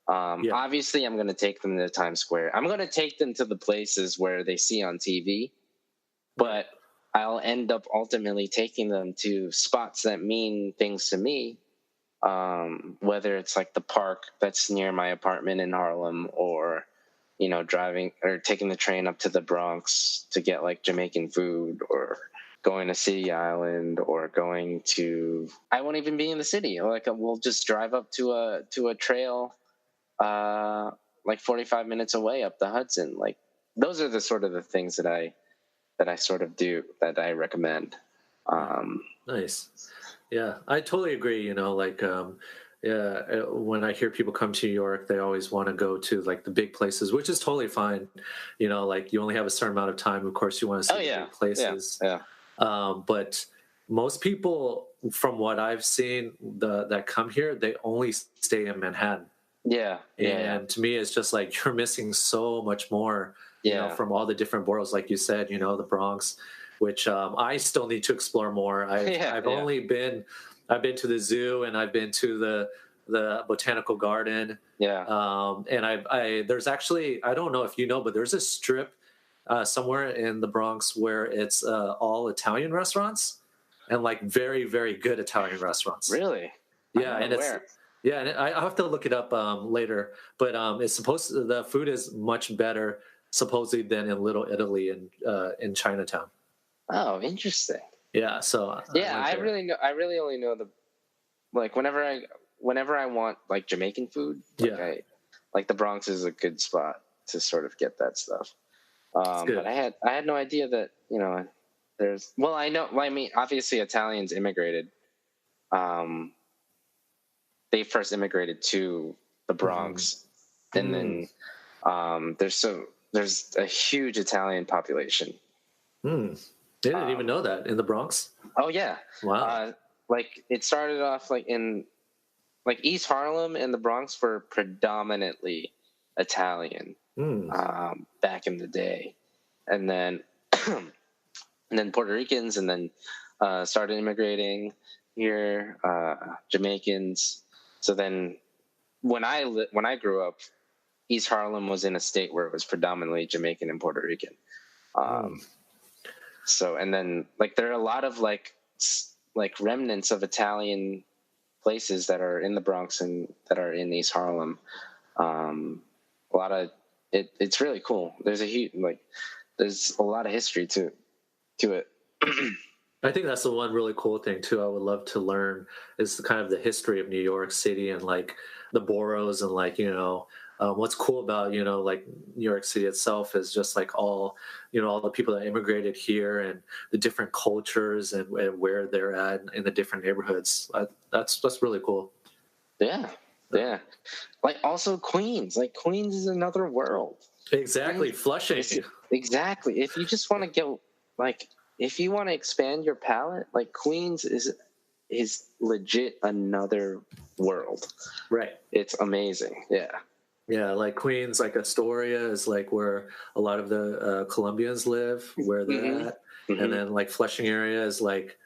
Yeah. Obviously, I'm going to take them to Times Square. I'm going to take them to the places where they see on TV, but I'll end up ultimately taking them to spots that mean things to me, whether it's like the park that's near my apartment in Harlem or, driving or taking the train up to the Bronx to get like Jamaican food or going to City Island or going to, I won't even be in the city. Like we'll just drive up to a trail, like 45 minutes away up the Hudson. Like those are the sort of the things that I sort of do that I recommend. Nice. Yeah, I totally agree. Yeah, when I hear people come to New York, they always want to go to like the big places, which is totally fine. Like you only have a certain amount of time. Of course, you want to see the big places. Yeah. But most people, from what I've seen, that come here, they only stay in Manhattan. Yeah. And to me, it's just like you're missing so much more. From all the different boroughs, like you said, the Bronx, which I still need to explore more. I've been to the zoo and I've been to the botanical garden. Yeah. And there's actually, I don't know if you know, but there's a strip somewhere in the Bronx where it's all Italian restaurants and like very, very good Italian restaurants. Really? Yeah. And I'll have to look it up later, but it's the food is much better supposedly than in Little Italy in Chinatown. Oh, interesting. Yeah, so I really only know like whenever I want like Jamaican food, like the Bronx is a good spot to sort of get that stuff. But I had no idea that I mean obviously Italians immigrated. They first immigrated to the Bronx, and then there's a huge Italian population. They didn't even know that in the Bronx. Oh yeah. Wow. like it started off like in like East Harlem and the Bronx were predominantly Italian back in the day, and then and then Puerto Ricans, and then started immigrating here, Jamaicans. So then when I grew up, East Harlem was in a state where it was predominantly Jamaican and Puerto Rican. So, and then like there are a lot of like remnants of Italian places that are in the Bronx and that are in East Harlem. A lot of it's really cool. There's there's a lot of history to it. I think that's the one really cool thing too. I would love to learn is kind of the history of New York City and like the boroughs and like what's cool about like New York City itself is just like all the people that immigrated here and the different cultures and where they're at in the different neighborhoods. That's really cool. Yeah. Like also Queens. Like Queens is another world. Exactly, Flushing. Exactly. If you just want to get like. If you want to expand your palette, like Queens is legit another world. Right. It's amazing. Yeah. Yeah, like Queens, like Astoria is like where a lot of the Colombians live, where they're at. And then like Flushing area is like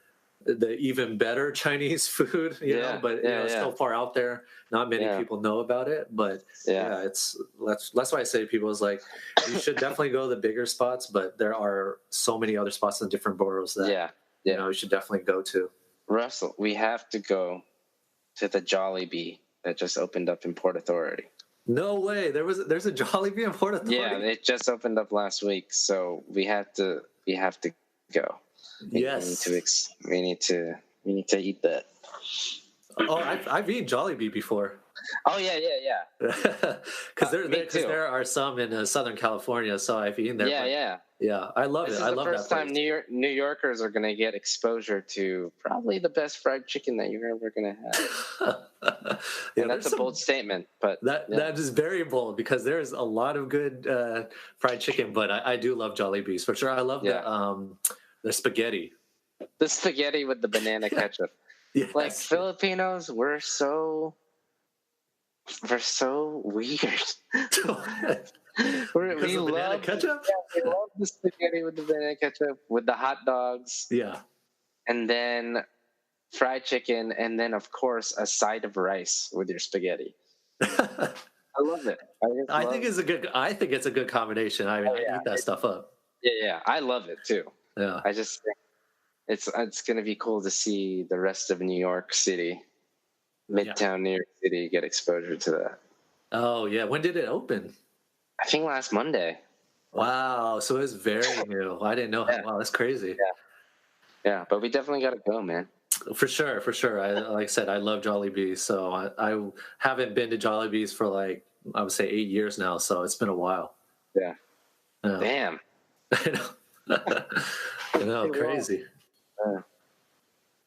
the even better Chinese food, you know, but it's still far out there. Not many people know about it, but that's why I say to people is like, you should definitely go to the bigger spots, but there are so many other spots in different boroughs that, you should definitely go to. Russell, we have to go to the Jollibee that just opened up in Port Authority. No way. There's a Jollibee in Port Authority? Yeah, it just opened up last week, so we have to go. Yes. We need to eat that. Oh, I've eaten Jollibee before. Oh yeah. Because there are some in Southern California, so I've eaten there. Yeah, I love it. I love that place. This is the first time New Yorkers are going to get exposure to probably the best fried chicken that you're ever going to have. And that's a bold statement, but that is very bold because there's a lot of good fried chicken. But I do love Jollibees for sure. I love the spaghetti. The spaghetti with the banana ketchup. Yes. Like Filipinos, we're so weird. We love ketchup. Yeah, we love the spaghetti with the banana ketchup, with the hot dogs. Yeah, and then fried chicken, and then of course a side of rice with your spaghetti. I love it. I think it's a good combination. I mean, I eat that stuff up. Yeah, I love it too. Yeah, I just think it's going to be cool to see the rest of New York City, Midtown New York City, get exposure to that. Oh yeah, when did it open? I think last Monday. Wow, so it's very new. I didn't know. Wow, that's crazy. Yeah, but we definitely got to go, man. For sure. Like I said, I love Jollibee, so I haven't been to Jollibee's for like I would say 8 years now. So it's been a while. Yeah. Damn. I know, crazy.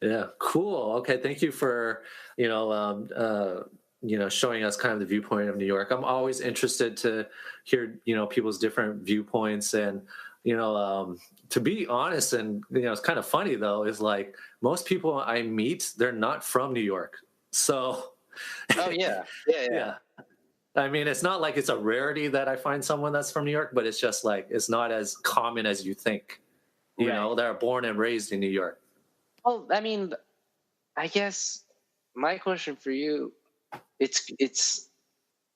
Yeah, cool. Okay, thank you for showing us kind of the viewpoint of New York. I'm always interested to hear people's different viewpoints, and to be honest, and it's kind of funny though, is like most people I meet, they're not from New York. So yeah. I mean, it's not like it's a rarity that I find someone that's from New York, but it's just like it's not as common as you think. You know, they're born and raised in New York. Well, I mean, I guess my question for you, it's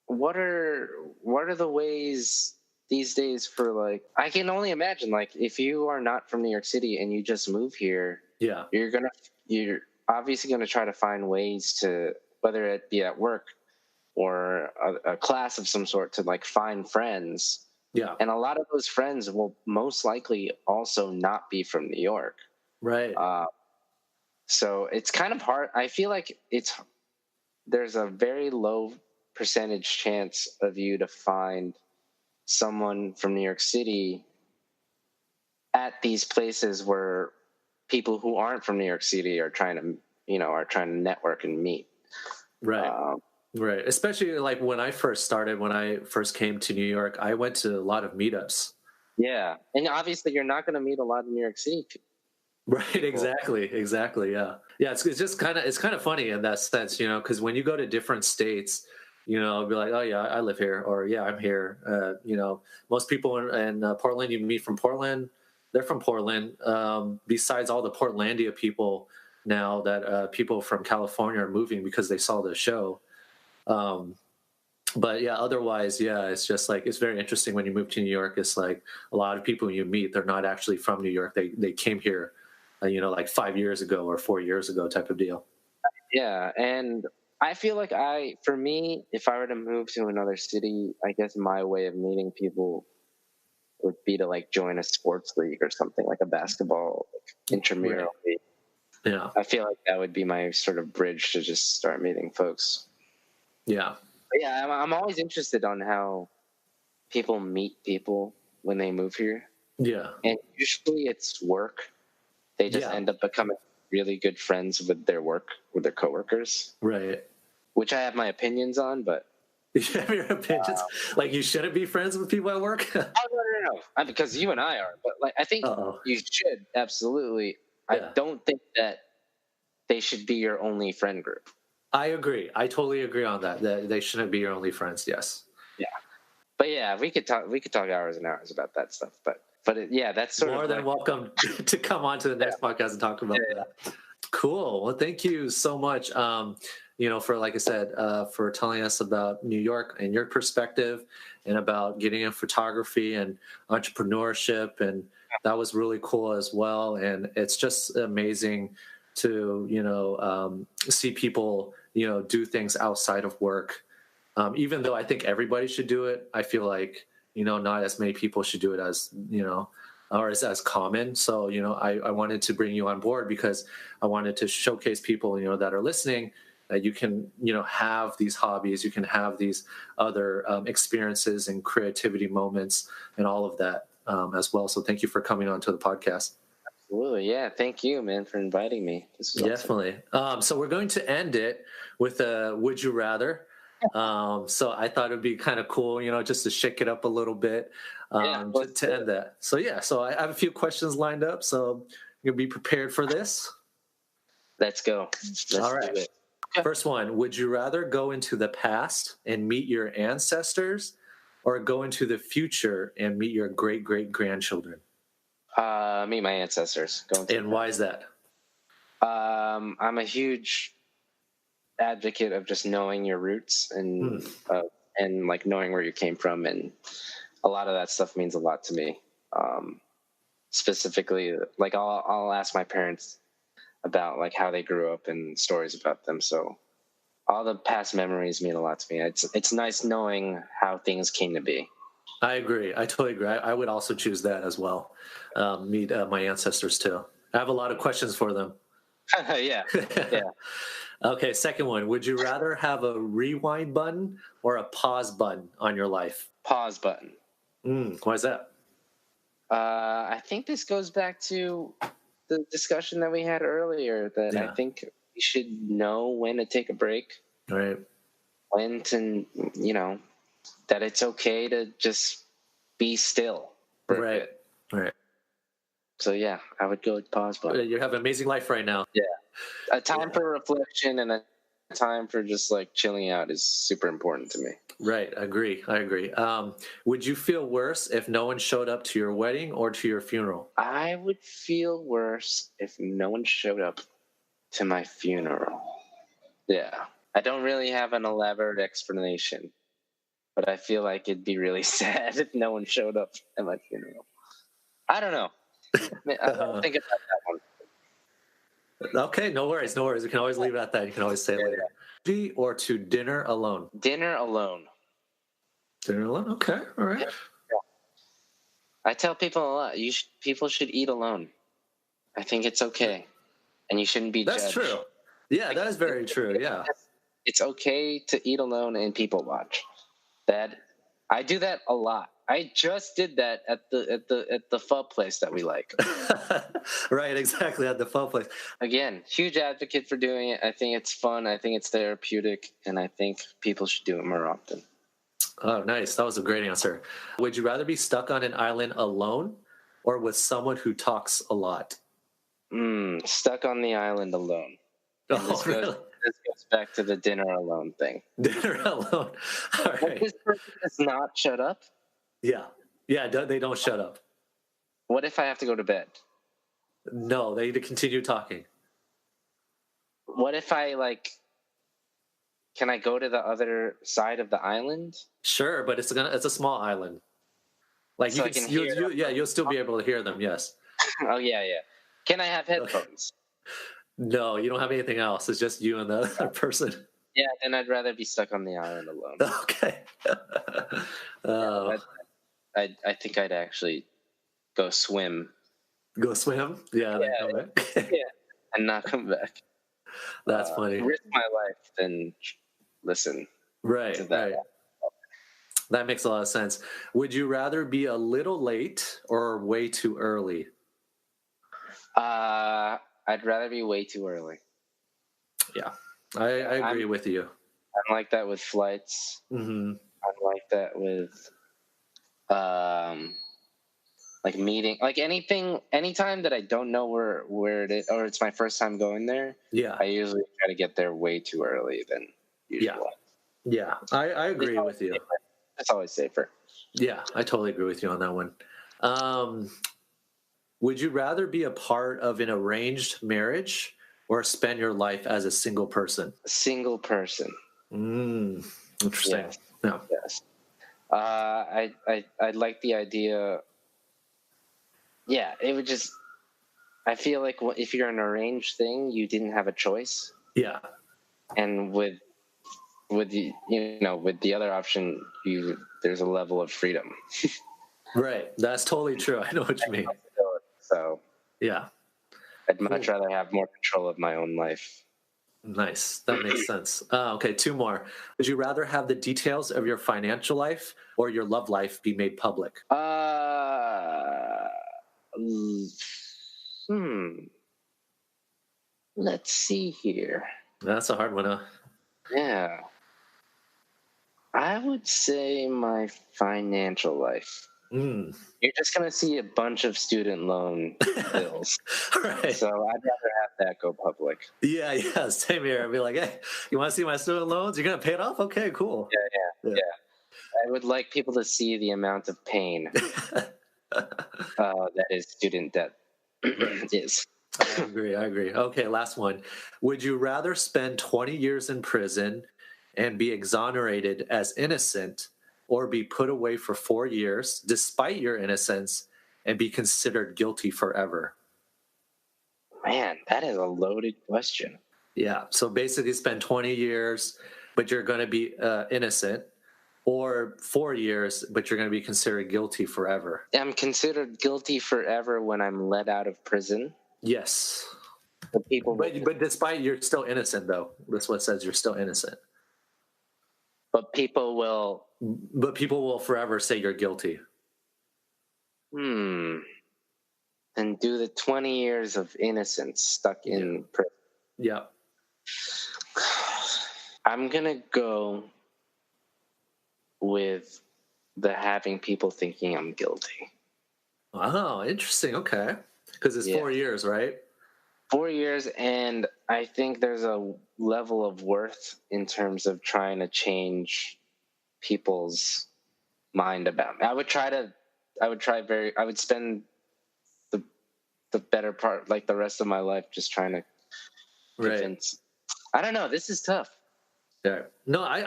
what are the ways these days for like, I can only imagine like if you are not from New York City and you just move here, you're obviously gonna try to find ways to, whether it be at work or a class of some sort, to like find friends. Yeah. And a lot of those friends will most likely also not be from New York. Right. So it's kind of hard. I feel like there's a very low percentage chance of you to find someone from New York City at these places where people who aren't from New York City are trying to network and meet. Right. Right. Especially like when I first came to New York, I went to a lot of meetups. Yeah. And obviously you're not going to meet a lot of New York City Right, exactly. Yeah. It's just kind of funny in that sense, because when you go to different states, be like, oh yeah, I live here, or yeah, I'm here. Most people in Portland, you meet from Portland, they're from Portland. Besides all the Portlandia people now that people from California are moving because they saw the show. Um, but yeah, otherwise, yeah, it's just like it's very interesting when you move to New York. It's like a lot of people you meet, they're not actually from New York. They came here, like 5 years ago or 4 years ago, type of deal. Yeah, and I feel like for me, if I were to move to another city, I guess my way of meeting people would be to like join a sports league or something like a basketball Right. intramural league. Yeah. I feel like that would be my sort of bridge to just start meeting folks. Yeah. But yeah, I'm always interested on how people meet people when they move here, Yeah. and usually it's work. They just Yeah. end up becoming really good friends with their coworkers, Right. which I have my opinions on, but You have your opinions. Like you shouldn't be friends with people at work. oh no, because you and I are. But like, I think Uh-oh. you should absolutely. I Yeah. don't think that they should be your only friend group. I agree. I totally agree on that. That they shouldn't be your only friends. Yes. Yeah, but yeah, we could talk. We could talk hours and hours about that stuff. Yeah, that's sort More of than like, welcome to come on to the next podcast and talk about that. Cool. Well, thank you so much. For like I said, for telling us about New York and your perspective, and about getting in photography and entrepreneurship, and that was really cool as well. And it's just amazing to see people do things outside of work. Even though I think everybody should do it, I feel like not as many people should do it as or as common. So, I wanted to bring you on board because I wanted to showcase people, that are listening, that you can, have these hobbies, you can have these other experiences and creativity moments and all of that as well. So thank you for coming on to the podcast. absolutely, yeah. Thank you, man, for inviting me. This is awesome. Definitely. So we're going to end it with a would you rather. So I thought it'd be kind of cool, just to shake it up a little bit to end that. So yeah, so I have a few questions lined up. So you'll be prepared for this. Let's go. All right. First one, would you rather go into the past and meet your ancestors or go into the future and meet your great-great-grandchildren? Meet my ancestors. And why is that? I'm a huge advocate of just knowing your roots and like knowing where you came from, and a lot of that stuff means a lot to me. Specifically, like I'll ask my parents about like how they grew up and stories about them. So all the past memories mean a lot to me. It's nice knowing how things came to be. I agree. I totally agree. I would also choose that as well. Meet my ancestors too. I have a lot of questions for them. Yeah. Okay, second one. Would you rather have a rewind button or a pause button on your life? Pause button. Why is that? I think this goes back to the discussion that we had earlier, that I think we should know when to take a break. Right. When to, that it's okay to just be still. Right. So yeah, I would go with pause button. You have an amazing life right now. Yeah. A time for reflection and a time for just like chilling out is super important to me. Right. I agree. Would you feel worse if no one showed up to your wedding or to your funeral? I would feel worse if no one showed up to my funeral. Yeah. I don't really have an elaborate explanation, but I feel like it'd be really sad if no one showed up at my funeral. I don't know. I don't think about that one. Okay, no worries. You can always leave it at that. You can always say it later. Or to dinner alone? Dinner alone. Dinner alone? Okay, all right. Yeah. I tell people a lot, people should eat alone. I think it's okay. And you shouldn't be judged. That's true. Yeah, that is very true, yeah. It's okay to eat alone and people watch. I do that a lot. I just did that at the pho place that we like. Right, exactly, at the pho place. Again, huge advocate for doing it. I think it's fun. I think it's therapeutic, and I think people should do it more often. Oh, nice. That was a great answer. Would you rather be stuck on an island alone or with someone who talks a lot? Stuck on the island alone. And Oh, really? this goes back to the dinner alone thing. Dinner alone. All What if right. this person does not shut up? Yeah. Yeah. They don't shut up. What if I have to go to bed? No, they need to continue talking. What if I can I go to the other side of the island Sure, but it's a small island. Like you so I can can hear? you'll still be able to hear them. Yes. Oh yeah, yeah. Can I have Okay. headphones? No, you don't have anything else. It's just you and the other person. Yeah, then I'd rather be stuck on the island alone. Okay. Yeah, I think I'd actually go swim. Go swim. Yeah, then come back. Yeah, and not come back. That's funny. Risk my life than listen Right. to that. Right. That makes a lot of sense. Would you rather be a little late or way too early? I'd rather be way too early. Yeah, I agree with you. I'm like that with flights. Mm-hmm. I'm like that with like meeting, like anytime that I don't know where it is, or it's my first time going there. Yeah. I usually try to get there way too early than usual. Yeah. I agree with you. It's always safer. Yeah, I totally agree with you on that one. Would you rather be a part of an arranged marriage or spend your life as a single person? A single person. Interesting. Yes. Yeah. Yes. I like the idea. Yeah, it would just. I feel like if you're an arranged thing, you didn't have a choice. Yeah. And with the other option, there's a level of freedom. Right. That's totally true. I know what you mean. So yeah, I'd much rather have more control of my own life. Nice. That makes sense. Okay, two more. Would you rather have the details of your financial life or your love life be made public? Let's see here. That's a hard one, huh? Yeah. I would say my financial life. You're just going to see a bunch of student loan bills. Right. So I'd rather have that go public. Yeah, same here. I'd be like, hey, you want to see my student loans? You're going to pay it off? Okay, cool. Yeah. I would like people to see the amount of pain that is student debt is. I agree. Okay, last one. Would you rather spend 20 years in prison and be exonerated as innocent, or be put away for 4 years despite your innocence and be considered guilty forever? Man, that is a loaded question. Yeah, so basically spend 20 years, but you're going to be innocent, or 4 years, but you're going to be considered guilty forever. I'm considered guilty forever when I'm let out of prison. Yes. But despite you're still innocent, though. That's what says you're still innocent. But people will forever say you're guilty. And do the 20 years of innocence stuck in prison. Yeah. I'm going to go with the having people thinking I'm guilty. Wow, interesting. Okay. Because it's 4 years, right? 4 years, and I think there's a level of worth in terms of trying to change people's mind about me. I would spend the better part, like the rest of my life, just trying to convince. I don't know. This is tough. Yeah. No, I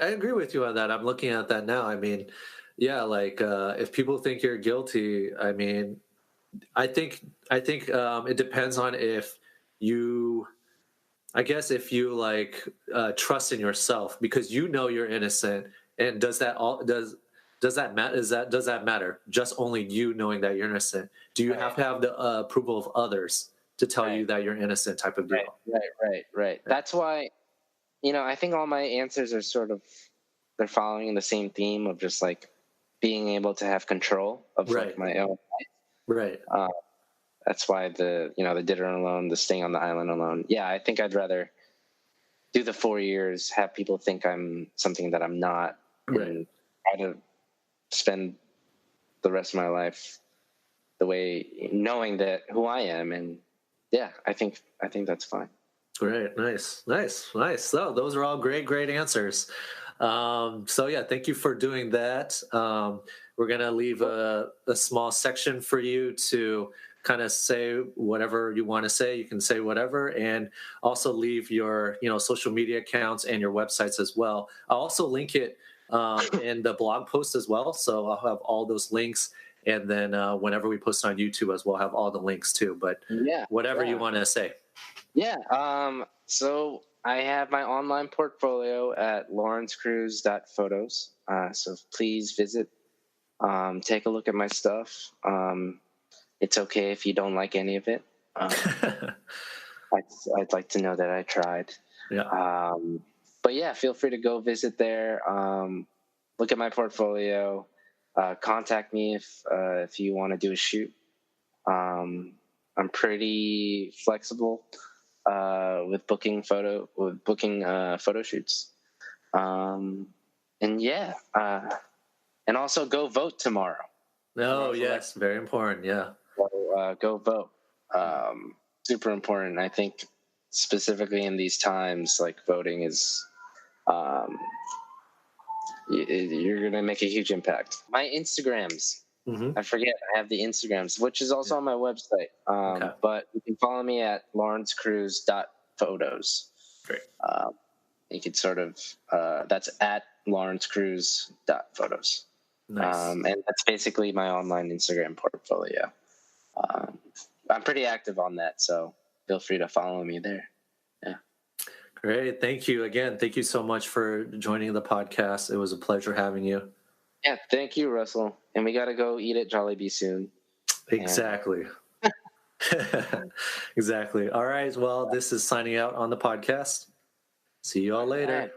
agree with you on that. I'm looking at that now. I mean, yeah, like if people think you're guilty, I mean, I think it depends on if you trust in yourself, because you know you're innocent. And does that matter? Just only you knowing that you're innocent? Do you have to have the approval of others to tell you that you're innocent, type of deal? Right. That's why, I think all my answers are they're following the same theme of just like being able to have control of like my own life. Right. That's why the dinner alone, the staying on the island alone. Yeah, I think I'd rather do the 4 years, have people think I'm something that I'm not, and try to spend the rest of my life the way, knowing that who I am and yeah, I think that's fine. Great. Nice. So those are all great answers. So yeah, thank you for doing that. We're going to leave a small section for you to kind of say whatever you want to say. You can say whatever, and also leave your, social media accounts and your websites as well. I'll also link it in the blog post as well. So I'll have all those links. And then whenever we post on YouTube as well, have all the links too. But whatever you want to say. Yeah. So I have my online portfolio at laurencecruz.photos. So please visit, take a look at my stuff. It's okay if you don't like any of it. I'd like to know that I tried. Yeah. But yeah, feel free to go visit there. Look at my portfolio. Contact me if you want to do a shoot. I'm pretty flexible with booking photo shoots. And yeah, and also go vote tomorrow. Oh, yes, very important. Yeah. So, go vote. Super important. I think specifically in these times, like voting is, you're going to make a huge impact. My Instagrams. I forget. I have the Instagrams, which is also on my website. But you can follow me at laurencecruz.photos. Great. You could sort of, that's at laurencecruz.photos. Nice. And that's basically my online Instagram portfolio. I'm pretty active on that, so feel free to follow me there. Yeah. Great. Thank you again. Thank you so much for joining the podcast. It was a pleasure having you. Yeah, thank you, Russell. And we got to go eat at Jollibee soon. Exactly. Exactly. All right. Well, this is signing out on the podcast. See you all later. All right.